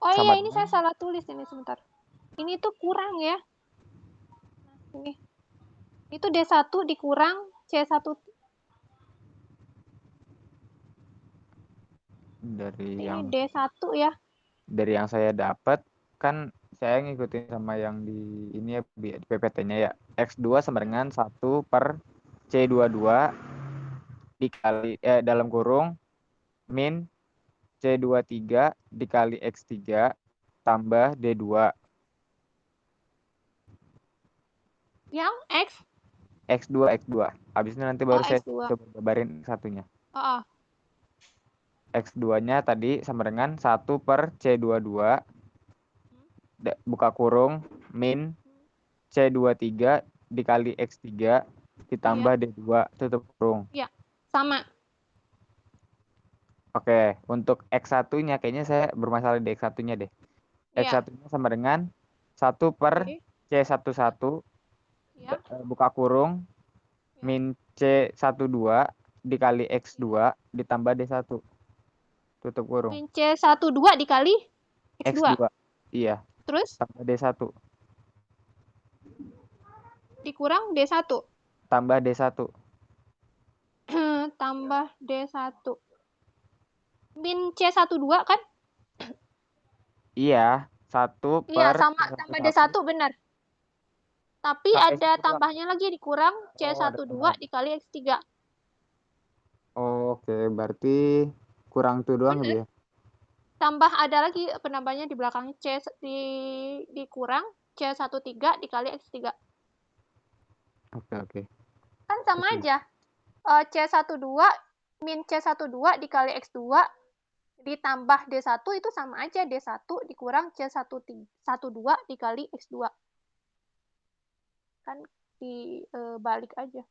Oh sama iya, ini saya salah tulis ini sebentar. Ini tuh kurang ya. Nah, ini. Itu D1 dikurang C1 dari ini yang D1 ya. dari yang saya dapat kan saya ngikutin sama yang di ini ya, di PPT-nya ya. X2 sama dengan 1 per C22 dikali dalam kurung min C23 dikali X3 tambah D2. Yang X2. Habis itu nanti baru saya X2. coba gambarin satunya. Oh. X2-nya tadi sama dengan 1 per C22 buka kurung min C23 dikali X3 ditambah D2 tutup kurung. Iya, sama. Oke, untuk X1-nya kayaknya saya bermasalah di X1-nya deh. X1-nya sama dengan 1 per C11 buka kurung min C12 dikali X2 ditambah D1 tutup kurung. Min C12 dikali X2. Iya. Terus? Tambah D1. Dikurang D1. tambah D1. Tambah D1. Min C12 kan? Iya, 1 Iya, per sama C11 tambah D1 benar. Tapi sampai ada situ doang. tambahnya lagi dikurang Oh, ada C12 tambahan. dikali X3. Oke, berarti kurang tuh doang Benar. ya? Tambah ada lagi penambahnya di belakang dikurang C13 dikali X3. Oke. Kan sama Oke. aja. C12 min C12 dikali X2 ditambah D1 itu sama aja. D1 dikurang C12 dikali X2. Kan dibalik aja.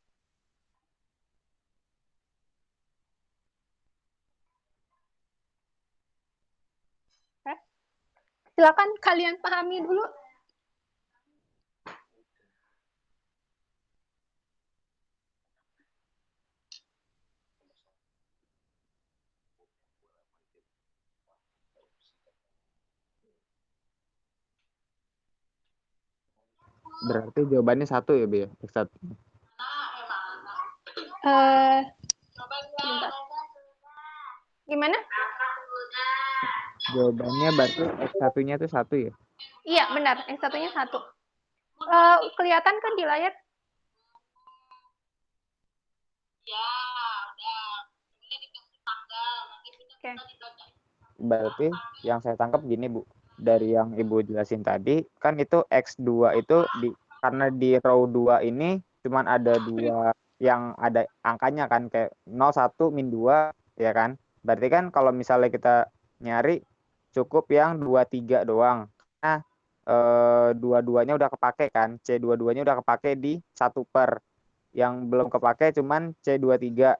Silakan kalian pahami dulu. Berarti jawabannya 1 ya, Bi? X1. Bentar. Gimana? Jawabannya berarti X1-nya itu 1 ya? Iya, benar. Yang satunya 1. Kelihatan kan di layar? Oke. Berarti yang saya tangkap gini, Bu. Dari yang Ibu jelasin tadi, kan itu X2 itu karena di row 2 ini cuman ada 2 yang ada angkanya kan, kayak 0, 1, min 2, ya kan? Berarti kan kalau misalnya kita nyari cukup yang 2, 3 doang. Nah, dua-duanya udah kepake kan, C22-nya udah kepake di 1 per. Yang belum kepake cuman C23.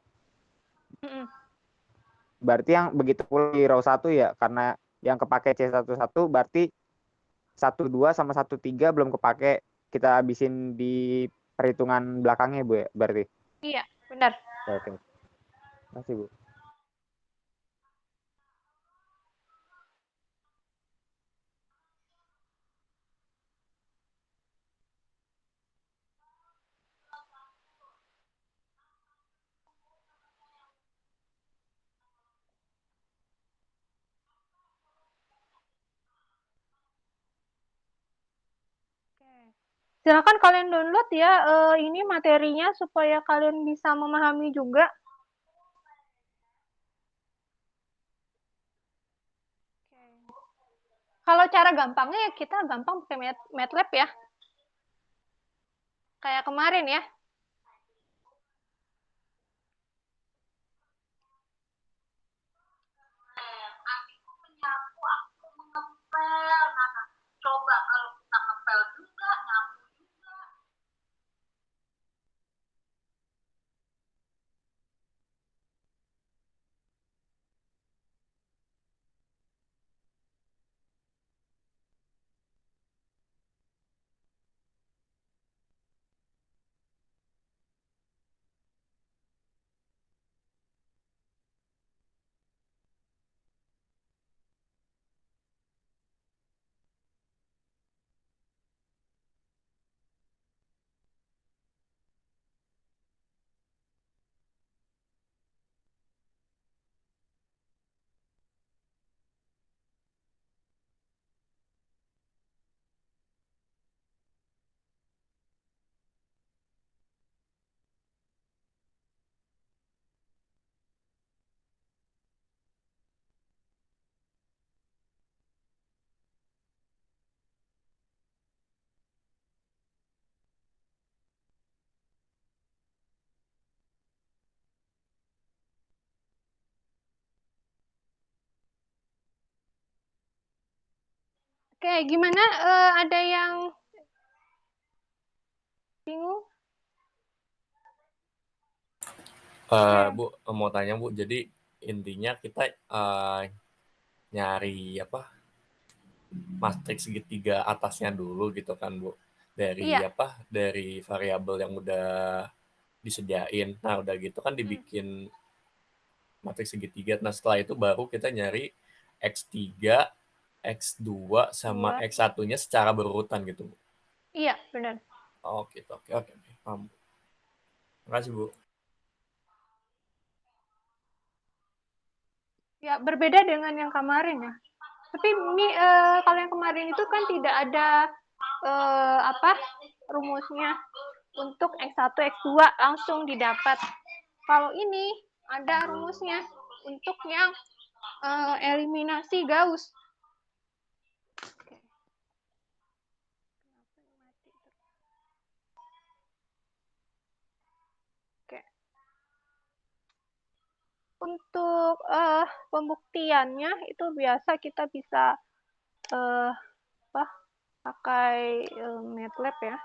Berarti yang begitu pula di row 1 ya, karena yang kepake C11 berarti 12 sama 13 belum kepake, kita habisin di perhitungan belakangnya, Bu ya, berarti. Iya, benar. Oke. Makasih, Bu. Silakan kalian download ya ini materinya supaya kalian bisa memahami juga. Kalau cara gampangnya ya kita gampang pakai MATLAB ya. Kayak kemarin ya. Coba kalau kita ngepel juga, nyapu juga. Oke, gimana? Ada yang bingung? Bu, mau tanya Bu, jadi intinya kita nyari apa? Matriks segitiga atasnya dulu gitu kan, Bu. Dari Iya. Dari variabel yang udah disediain. Nah, udah gitu kan dibikin matriks segitiga. Nah, setelah itu baru kita nyari X3, X2 sama X1-nya secara berurutan gitu, Bu. Iya, benar. Oh, gitu. Oke, paham. Makasih, Bu. Ya, berbeda dengan yang kemarin ya. Tapi kalau yang kemarin itu kan tidak ada rumusnya untuk X1, X2 langsung didapat. Kalau ini ada rumusnya untuk yang eliminasi Gauss. Oke. Untuk pembuktiannya itu biasa kita bisa pakai MATLAB ya.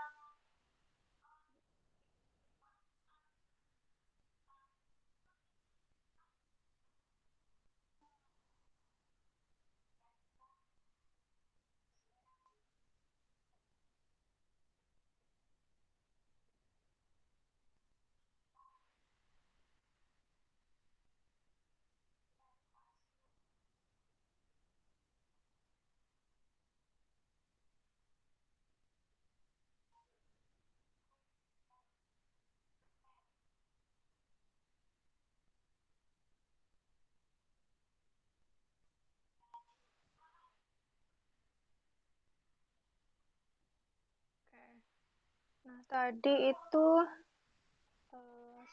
Nah, tadi itu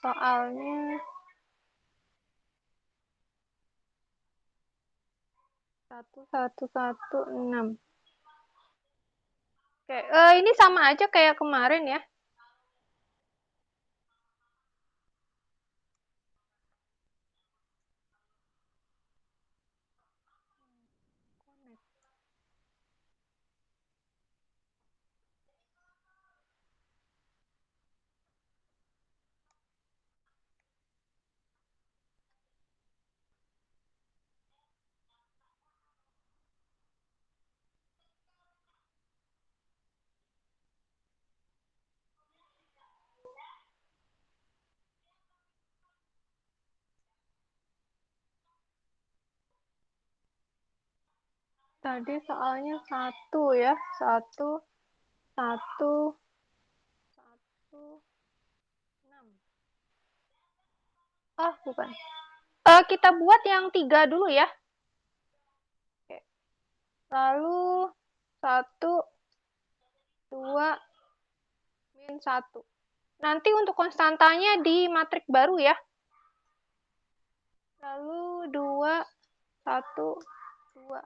soalnya 1116. Oke, ini sama aja kayak kemarin ya. Tadi soalnya 1 ya. 1, 1, 1, 6. Oh, bukan. Kita buat yang 3 dulu ya. Oke. Lalu 1, 2, min 1. Nanti untuk konstantanya di matrik baru ya. Lalu 2, 1, 2.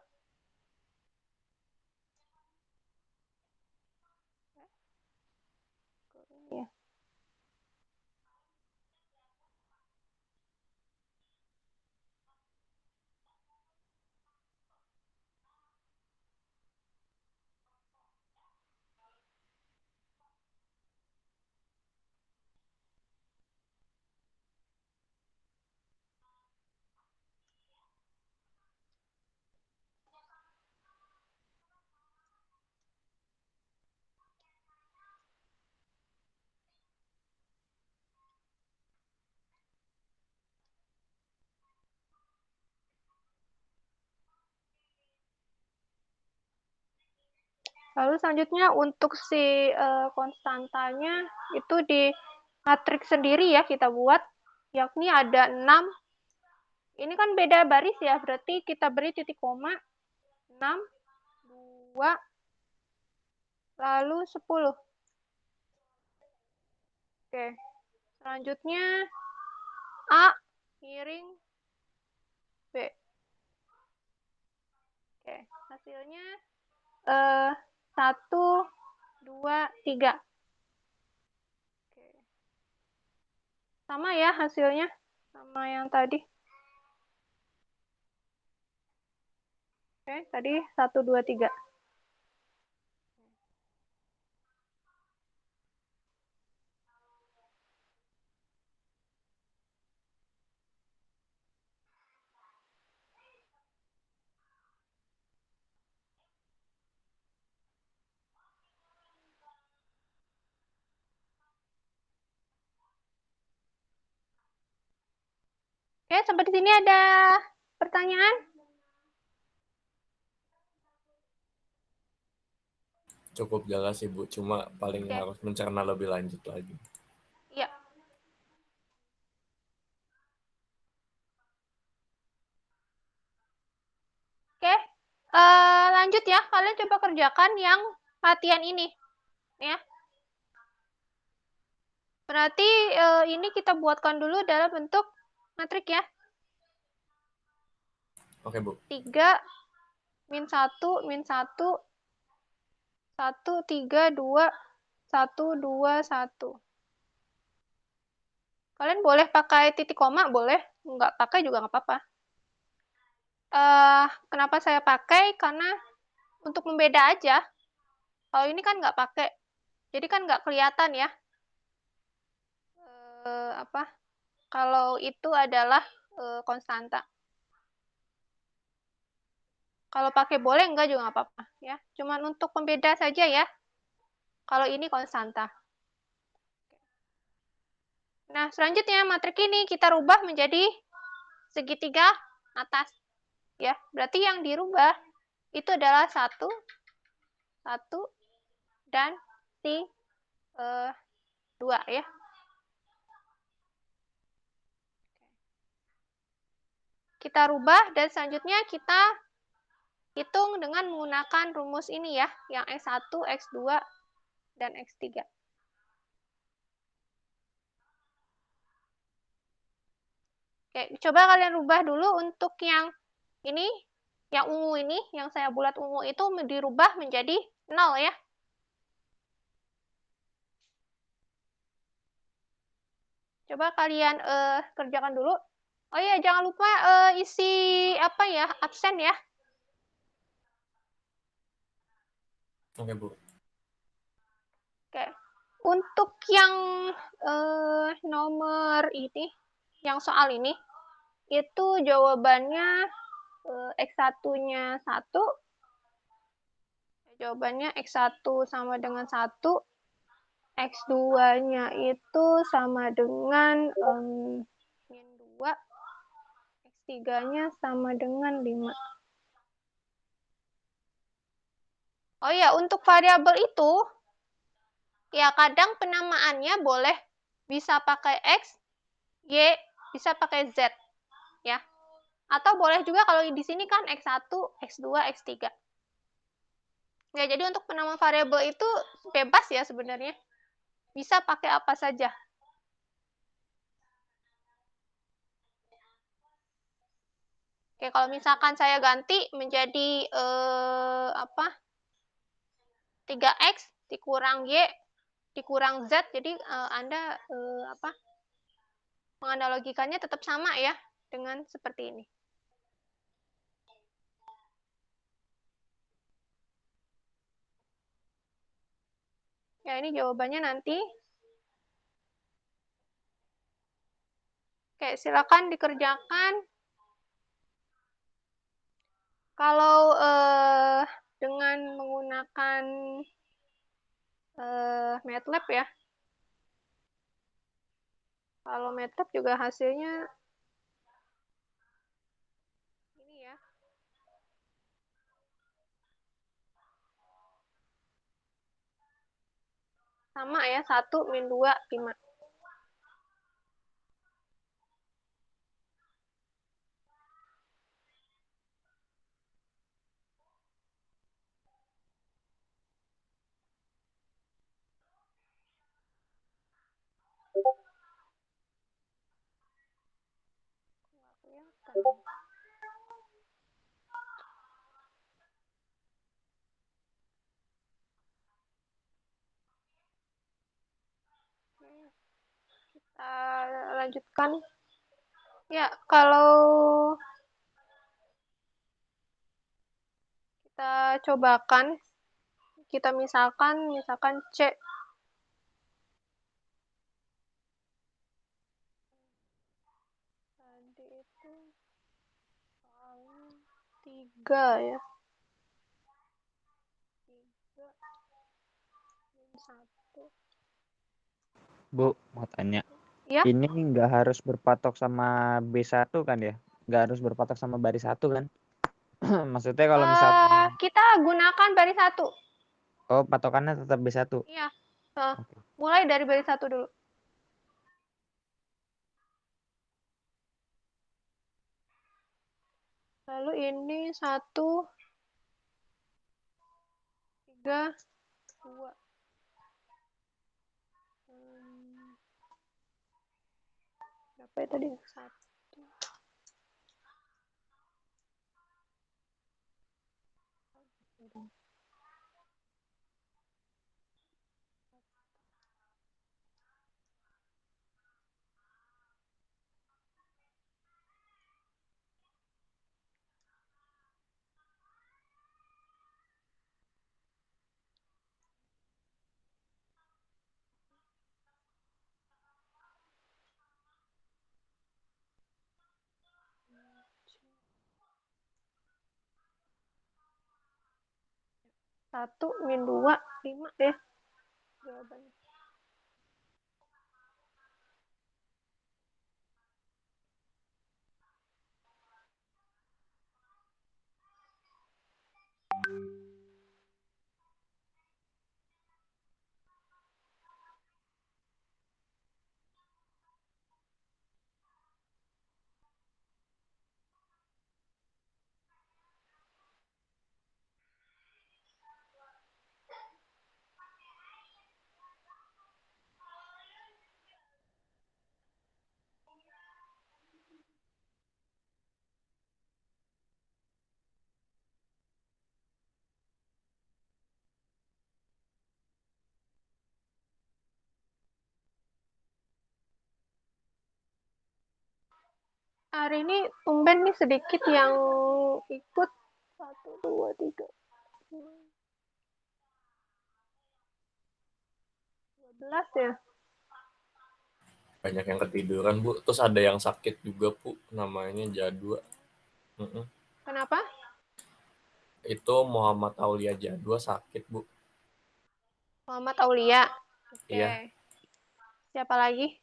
Ya. Lalu selanjutnya untuk si konstantanya itu di matriks sendiri ya kita buat, yakni ada 6. Ini kan beda baris ya, berarti kita beri titik koma, 6, 2, lalu 10. Oke, selanjutnya A miring B. Oke, hasilnya 1, 2, 3. Oke. Sama ya hasilnya, sama yang tadi. Oke, tadi 1, 2, 3. Oke, sampai di sini ada pertanyaan? Cukup jelas sih, Bu. Cuma paling Oke. harus mencerna lebih lanjut lagi. Iya. lanjut ya, kalian coba kerjakan yang latihan ini. Ya. Berarti ini kita buatkan dulu dalam bentuk matrik ya. Oke, Bu. 3, min 1, min 1, 1, 3, 2, 1, 2, 1. Kalian boleh pakai titik koma, boleh. Nggak pakai juga nggak apa-apa. Kenapa saya pakai? Karena untuk membeda aja. Kalau ini kan nggak pakai. Jadi kan nggak kelihatan ya. Kalau itu adalah konstanta. Kalau pakai boleh, enggak juga nggak apa-apa. Ya. Cuman untuk pembeda saja ya. Kalau ini konstanta. Nah, selanjutnya matrik ini kita rubah menjadi segitiga atas. Ya, berarti yang dirubah itu adalah 1, 1, dan 2 ya. Kita rubah dan selanjutnya kita hitung dengan menggunakan rumus ini ya, yang X1, X2, dan X3. Oke, coba kalian rubah dulu untuk yang ini, yang ungu ini, yang saya bulat ungu itu dirubah menjadi 0 ya. Coba kalian kerjakan dulu. Oh iya, jangan lupa isi apa ya, absen ya. Oke, Bu. Oke. Untuk yang nomor ini, yang soal ini, itu jawabannya X1-nya 1. Jawabannya X1 sama dengan 1. X2-nya itu sama dengan min 2. X3-nya sama dengan 5. Oh ya, untuk variabel itu, ya kadang penamaannya boleh bisa pakai X, Y, bisa pakai Z. Ya. Atau boleh juga kalau di sini kan X1, X2, X3. Ya, jadi untuk penamaan variabel itu bebas ya sebenarnya. Bisa pakai apa saja. Oke, kalau misalkan saya ganti menjadi 3X dikurang Y dikurang Z, jadi Anda menganalogikannya tetap sama ya dengan seperti ini. Ya, ini jawabannya nanti. Oke, silakan dikerjakan. Kalau dengan menggunakan MATLAB ya. Kalau MATLAB juga hasilnya ini ya. Sama ya, 1, min 2, 5. Kita lanjutkan. Ya, kalau kita cobakan, kita misalkan C. Tadi itu soalnya 3 ya. 3 min 1. Bu, mau tanya. Ya. Ini nggak harus berpatok sama B1 kan ya? Nggak harus berpatok sama baris 1 kan? Maksudnya kalau misalnya kita gunakan baris 1. oh patokannya tetap B1. Iya. Oke. Mulai dari baris 1 dulu. Lalu ini 1 3, 2. Berapa ya tadi? 1. Satu min 2, 5 deh jawabannya. Hari ini tumben nih sedikit yang ikut. 1, 2, 3, 12 ya. Banyak yang ketiduran, Bu. Terus ada yang sakit juga, Bu. Namanya Jadwa. Kenapa? Itu Muhammad Aulia Jadwa sakit, Bu. Muhammad Aulia. Oke. Iya. Siapa lagi?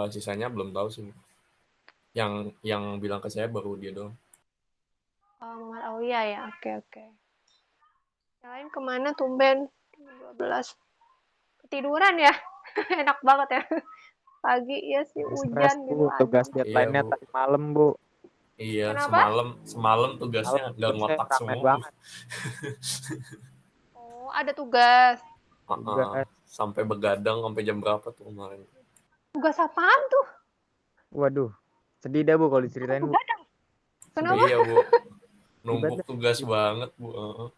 Sisanya belum tahu sih, Bu. Yang bilang ke saya baru dia doang. Muhammad Aulia ya. Oke. Yang lain kemana tumben? 12. Ketiduran ya? Enak banget ya. Pagi ya sih Stres, hujan Bu. gitu Tugas anjing. deadline-nya Iya, Bu. tadi malam, Bu. Iya, Kenapa? semalam tugasnya Malam nggak tugasnya ngotak rame semua, Bu. banget. Oh, ada tugas. Tugas. Sampai begadang sampai jam berapa tuh kemarin? Tugas apaan tuh? Waduh. Sedih dah, Bu, kalau diceritain, Bu. Begadang. Kenapa? Iya, Bu. Numpuk tugas banget, Bu. Oke.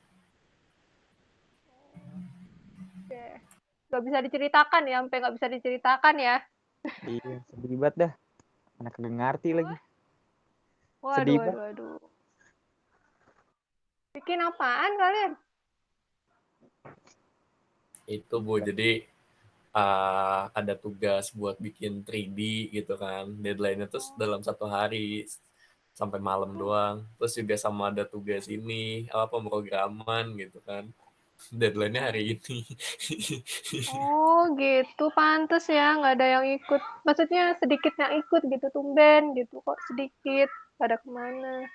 Gak bisa diceritakan ya, sampai gak bisa diceritakan ya. Iya, sedih banget dah. Anak kagak ngerti lagi. Sedih banget. Waduh. Bikin apaan kalian? Itu, Bu. Jadi ada tugas buat bikin 3D gitu kan. Deadline-nya tuh dalam 1 hari sampai malam doang. Terus juga sama ada tugas ini, pemrograman gitu kan. Deadline-nya hari ini. Oh gitu, pantes ya nggak ada yang ikut. Maksudnya sedikit yang ikut gitu, tumben gitu. Kok sedikit, pada kemana?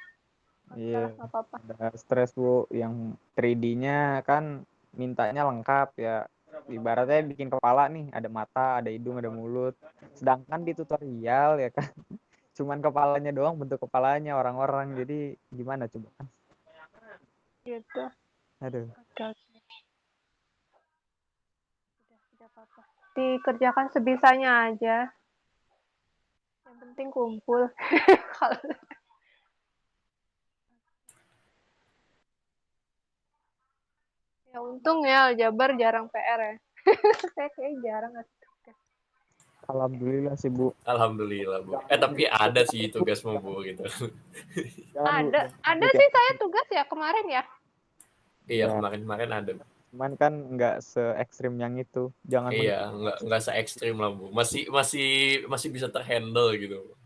Iya, Nggak apa-apa. ada stres, Bu. Yang 3D-nya kan mintanya lengkap ya. Ibaratnya bikin kepala nih, ada mata, ada hidung, ada mulut. Sedangkan di tutorial ya kan, cuman kepalanya doang, bentuk kepalanya orang-orang. Jadi gimana coba? Gitu. Aduh. Oke. Tidak apa-apa. Dikerjakan sebisanya aja. Yang penting kumpul. Ya untung ya aljabar jarang PR ya. Saya kayak jarang ngasih tugas. Alhamdulillah sih, Bu. Alhamdulillah, Bu. Tapi ada sih tugasmu, Bu, gitu. Jangan, Bu. Ada sih saya tugas ya kemarin ya. Iya, Ya. kemarin ada. Cuman kan nggak se ekstrim yang itu. Jangan Iya, nggak se ekstrim lah, Bu. Masih bisa terhandle gitu.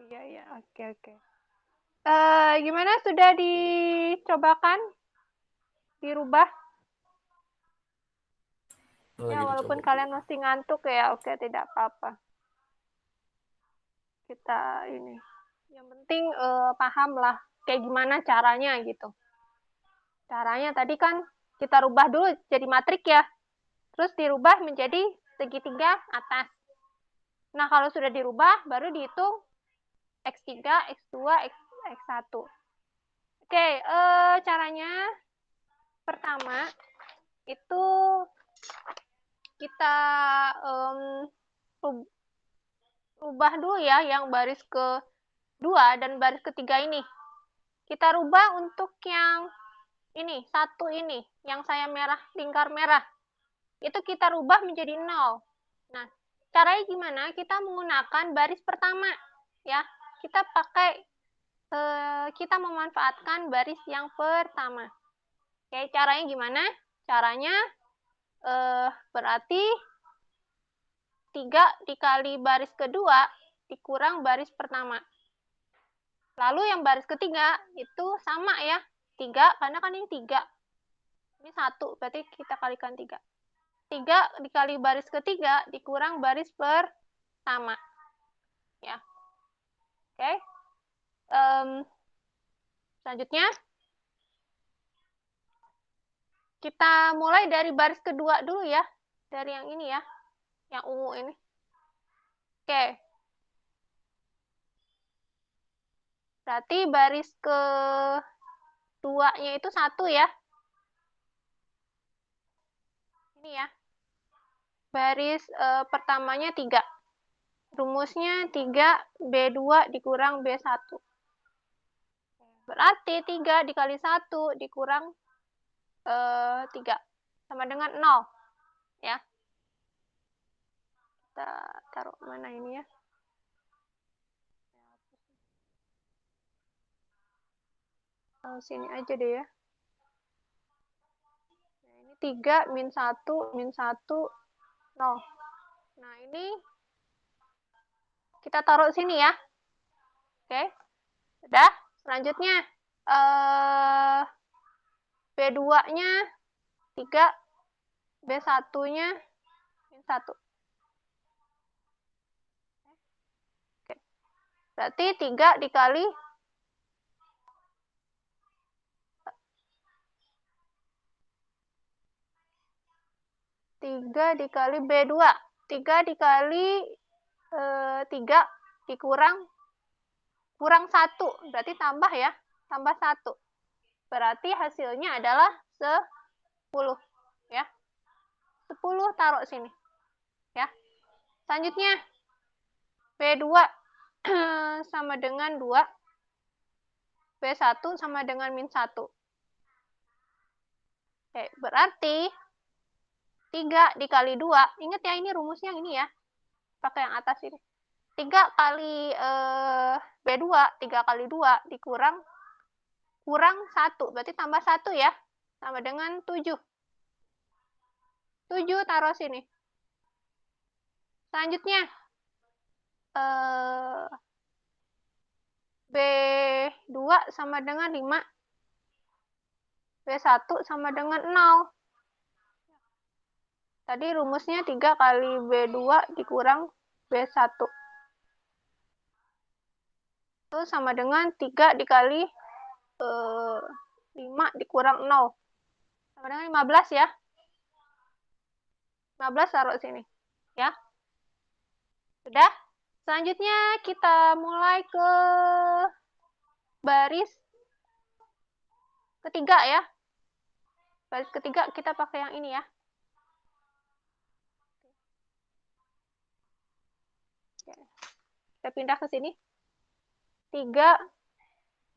Iya, oke. Gimana sudah dicobakan? Dirubah? Ya, walaupun kalian masih ngantuk ya, oke, tidak apa-apa. Kita ini. Yang penting paham lah kayak gimana caranya gitu. Caranya tadi kan kita rubah dulu jadi matrik ya. Terus dirubah menjadi segitiga atas. Nah, kalau sudah dirubah baru dihitung X3, X2, X1. Oke, caranya pertama itu kita rubah dulu ya yang baris kedua dan baris ketiga ini. Kita rubah untuk yang ini, satu ini, yang saya merah, lingkar merah. Itu kita rubah menjadi 0. Nah, caranya gimana? Kita menggunakan baris pertama, ya. Kita memanfaatkan baris yang pertama. Oke, caranya gimana? Caranya berarti 3 dikali baris kedua dikurang baris pertama. Lalu yang baris ketiga itu sama ya. 3, karena kan ini 3. Ini 1, berarti kita kalikan 3. 3 dikali baris ketiga dikurang baris pertama. Ya. Oke. Selanjutnya, kita mulai dari baris kedua dulu ya. Dari yang ini ya. Yang ungu ini. Oke. Berarti baris keduanya itu 1 ya. Ini ya. Baris pertamanya 3. Rumusnya 3B2 dikurang B1. Berarti 3 dikali 1 dikurang 3. Sama dengan 0. Ya. Kita taruh mana ini ya. Sini aja deh ya. Nah, ini 3 min 1 min 1 0. Nah, ini kita taruh sini ya. Oke. Sudah. Selanjutnya B2-nya 3, B1-nya min 1. Oke. Berarti 3 dikali 3 dikali B2. 3 dikali 3 dikurang 1. Berarti tambah ya. Tambah 1. Berarti hasilnya adalah 10. Ya. 10 taruh sini. Ya. Selanjutnya, B2 sama dengan 2. B1 sama dengan min 1. Oke, berarti 3 dikali 2. Ingat ya, ini rumusnya ini ya. Pakai yang atas ini. 3 kali B2, 3 kali 2 dikurang 1. Berarti tambah 1 ya. Sama dengan 7. 7 taruh sini. Selanjutnya, B2 sama dengan 5. B1 sama dengan 0. Tadi rumusnya 3 kali B2 dikurang B1. Itu sama dengan 3 dikali 5 dikurang 0. Sama dengan 15 ya. 15 taruh sini. Ya. Sudah. Selanjutnya kita mulai ke baris ketiga ya. Baris ketiga kita pakai yang ini ya. Kita pindah ke sini. 3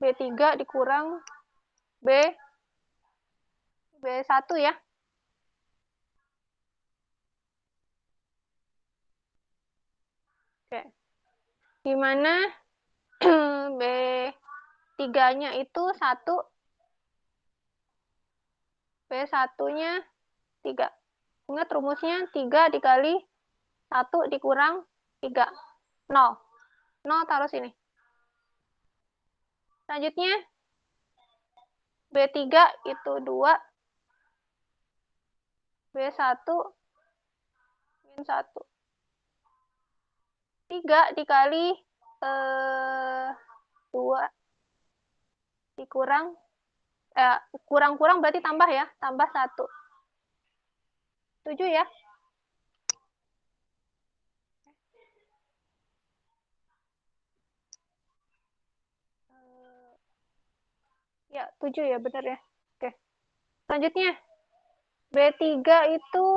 B3 dikurang B1 ya. Oke. Dimana B3-nya itu 1, B1-nya 3. Ingat rumusnya 3 dikali 1 dikurang 3. 0. 0 taruh sini. Selanjutnya, B3 itu 2, B1 min 1. 3 dikali 2 dikurang kurang-kurang berarti tambah ya, tambah 1. 7 ya. 7 ya, benar ya. Oke. Selanjutnya, B3 itu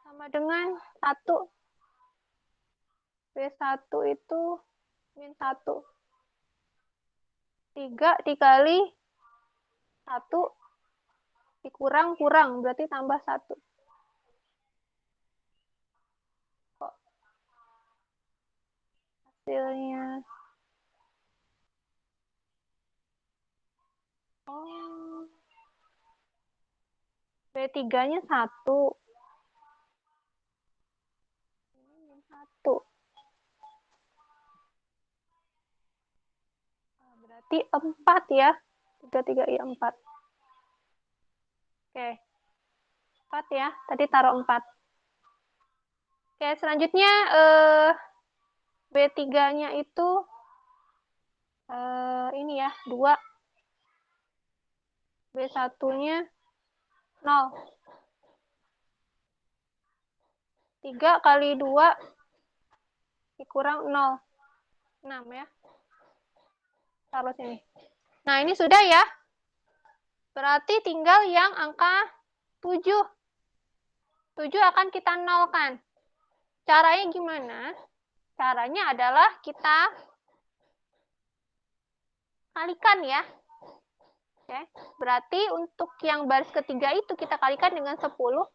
sama dengan 1. B1 itu min 1. 3 dikali 1 dikurang-kurang, berarti tambah 1. Kok hasilnya? Oh. B3-nya 1. Ini min 1. Berarti 4 ya. 3 ya 4. Oke. 4 ya. Tadi taruh 4. Oke, selanjutnya B3-nya itu ini ya, 2. B1-nya 0. 3 kali 2 dikurang 0. 6 ya. Taruh sini. Nah, ini sudah ya. Berarti tinggal yang angka 7. 7 akan kita nolkan. Caranya gimana? Caranya adalah kita kalikan ya. Oke. Berarti untuk yang baris ketiga itu kita kalikan dengan 10. 10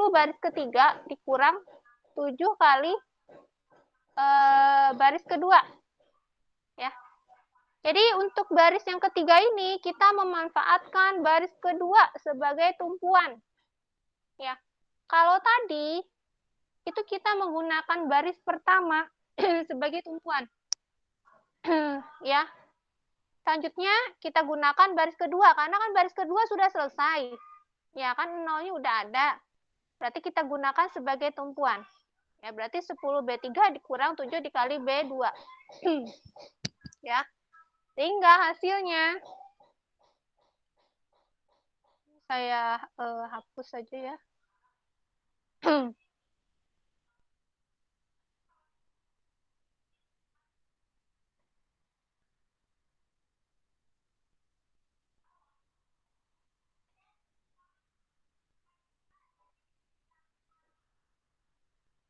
baris ketiga dikurang 7 kali baris kedua. Ya. Jadi untuk baris yang ketiga ini kita memanfaatkan baris kedua sebagai tumpuan. Ya. Kalau tadi itu kita menggunakan baris pertama sebagai tumpuan. Ya. Selanjutnya kita gunakan baris kedua karena kan baris kedua sudah selesai. Ya kan nolnya udah ada. Berarti kita gunakan sebagai tumpuan. Ya, berarti 10B3 dikurang 7 dikali B2. Ya. Sehingga hasilnya saya hapus saja ya.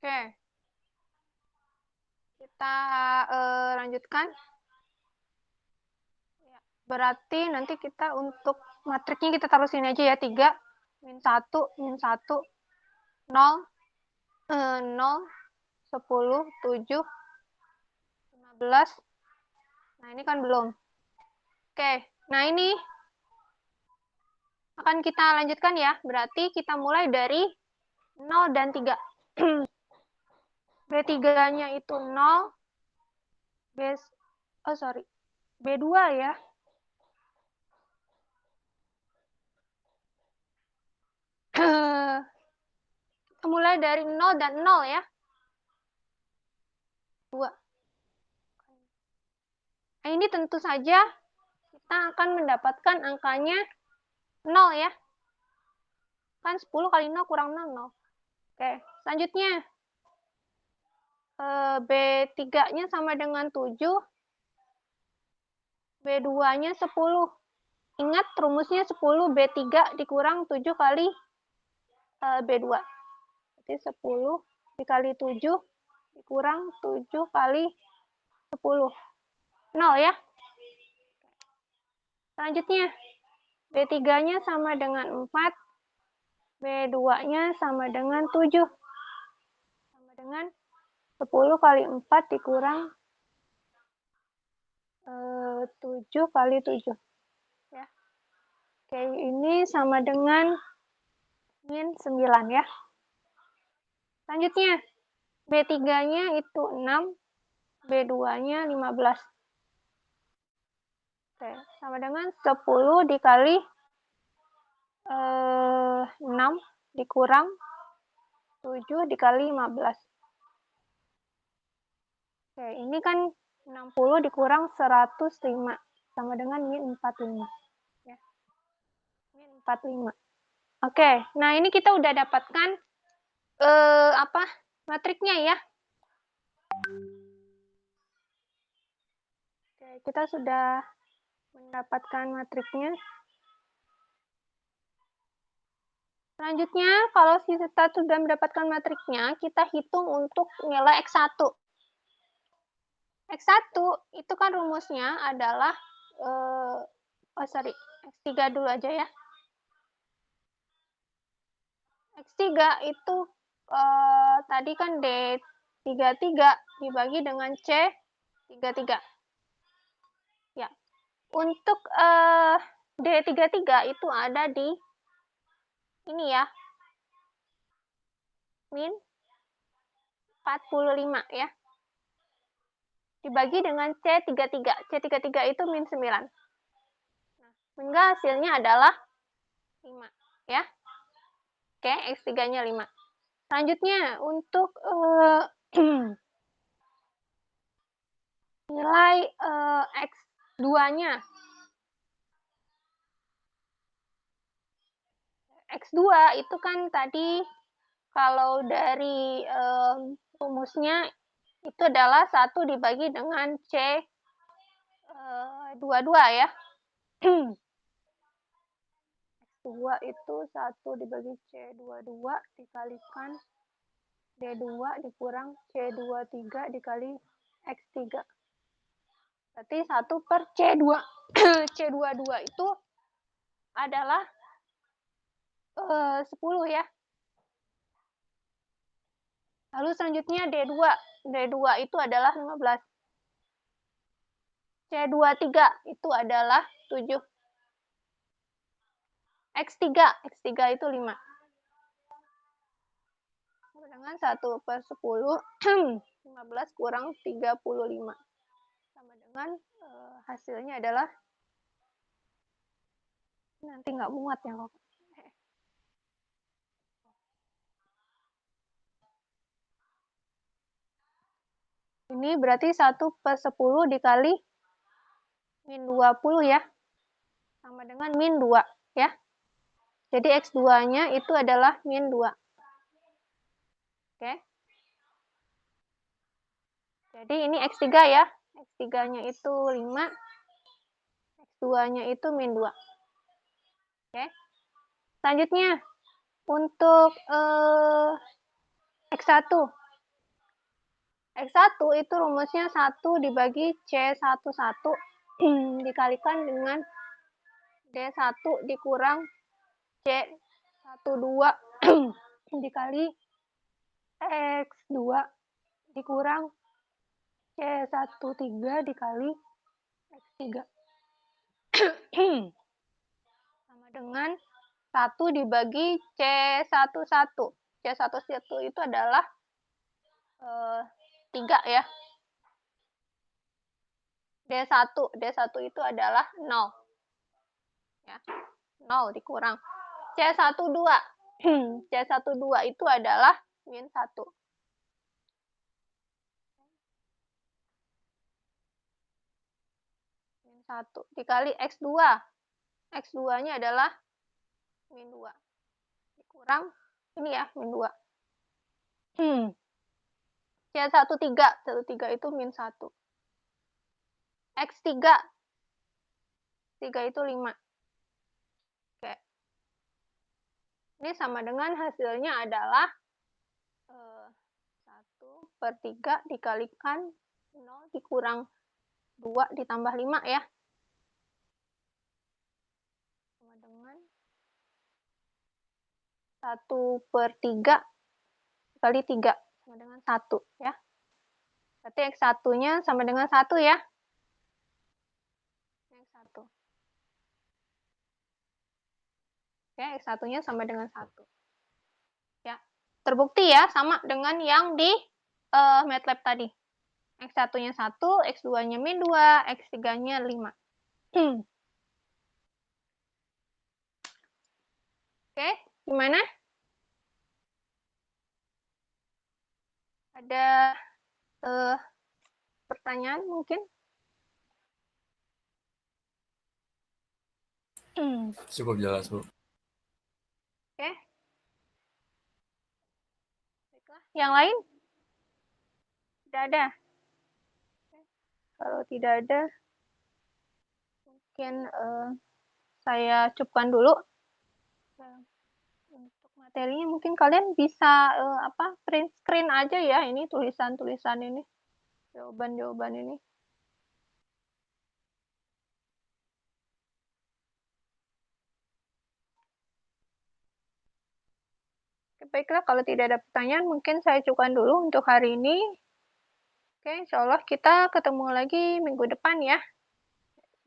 Oke. Kita lanjutkan. Berarti nanti kita untuk matriknya kita taruh sini aja ya. 3, min 1, min 1, 0, 0, 10, 7, 15. Nah, ini kan belum. Oke, nah ini akan kita lanjutkan ya. Berarti kita mulai dari 0 dan 3. B3-nya itu 0. B2 ya. Kita mulai dari 0 dan 0 ya. 2. Nah, ini tentu saja kita akan mendapatkan angkanya 0 ya. Kan 10 kali 0 kurang 0, 0. Oke, selanjutnya. B3-nya sama dengan 7. B2-nya 10. Ingat rumusnya 10 B3 dikurang 7 kali B2. Jadi 10 dikali 7 dikurang 7 kali 10. 0 ya. Selanjutnya, B3-nya sama dengan 4. B2-nya sama dengan 7. Sama dengan 10 kali 4 dikurang 7 kali 7. Ya. Oke, ini sama dengan min 9 ya. Selanjutnya, B3-nya itu 6, B2-nya 15. Oke, sama dengan 10 dikali 6 dikurang 7 dikali 15. Oke, ini kan 60 dikurang 105 sama dengan min 45. Ya. Min 45. Oke, nah ini kita udah dapatkan matriknya ya. Oke, kita sudah mendapatkan matriksnya. Selanjutnya, kalau kita sudah mendapatkan matriksnya, kita hitung untuk nilai X1. X1 itu kan rumusnya adalah, X3 dulu aja ya. X3 itu tadi kan D33 dibagi dengan C33. Ya. Untuk D33 itu ada di ini ya. Min 45 ya. Dibagi dengan C33. C33 itu min 9. Nah, sehingga hasilnya adalah 5 ya. Oke, X3-nya 5. Selanjutnya untuk nilai X2-nya. X2 itu kan tadi kalau dari rumusnya itu adalah 1 dibagi dengan C22 ya. X2 itu 1 dibagi C22 dikalikan D2 dikurang C23 dikali X3. Berarti 1 per C2. C22 itu adalah 10 ya. Lalu selanjutnya D2. D2 itu adalah 15. C23 itu adalah 7. X3 itu 5. Dengan 1 per 10, 15 kurang 35. Sama dengan hasilnya adalah, nanti nggak muat ya kok. Ini berarti 1 per 10 dikali min 20 ya. Sama dengan min 2 ya. Jadi X2-nya itu adalah min 2. Oke. Jadi ini X3 ya. X3-nya itu 5. X2-nya itu min 2. Oke. Selanjutnya, untuk X1. X1 itu rumusnya 1 dibagi C11 dikalikan dengan D1 dikurang C12 dikali X2 dikurang C13 dikali X3. Sama dengan 1 dibagi C11. C11 itu adalah 3 ya. D1 itu adalah 0. Ya. 0 dikurang C12. C12 itu adalah min 1. Min 1 dikali X2. X2-nya adalah min 2. Dikurang ini ya, min 2. C13 itu min 1. X3 itu 5. Oke. Ini sama dengan hasilnya adalah 1 per 3 dikalikan 0 dikurang 2 ditambah 5 ya. Sama dengan 1 per 3 dikali 3 sama dengan 1 ya. Berarti X1-nya sama dengan 1 ya. X1. Ya, X1-nya sama dengan 1. Ya. Terbukti ya, sama dengan yang di MATLAB tadi. X1-nya 1, X2-nya min 2, X3-nya 5. Oke, gimana? Ada pertanyaan mungkin? Cukup jelas, Bu. Oke. Baiklah. Yang lain? Tidak ada? Oke. Kalau tidak ada, mungkin saya cukupkan dulu. Untuk materinya mungkin kalian bisa print screen aja ya ini tulisan-tulisan ini, jawaban-jawaban ini. Oke, baiklah, kalau tidak ada pertanyaan mungkin saya cukupkan dulu untuk hari ini. Oke, insya Allah kita ketemu lagi minggu depan ya.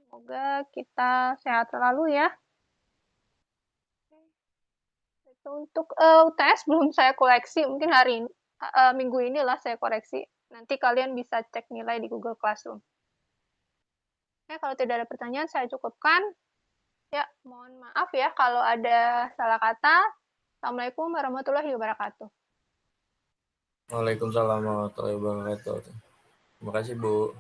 Semoga kita sehat selalu ya. Untuk UTS belum saya koreksi, mungkin minggu inilah saya koreksi. Nanti kalian bisa cek nilai di Google Classroom. Oke, kalau tidak ada pertanyaan saya cukupkan. Ya, mohon maaf ya kalau ada salah kata. Assalamualaikum warahmatullahi wabarakatuh. Waalaikumsalam warahmatullahi wabarakatuh. Terima kasih, Bu.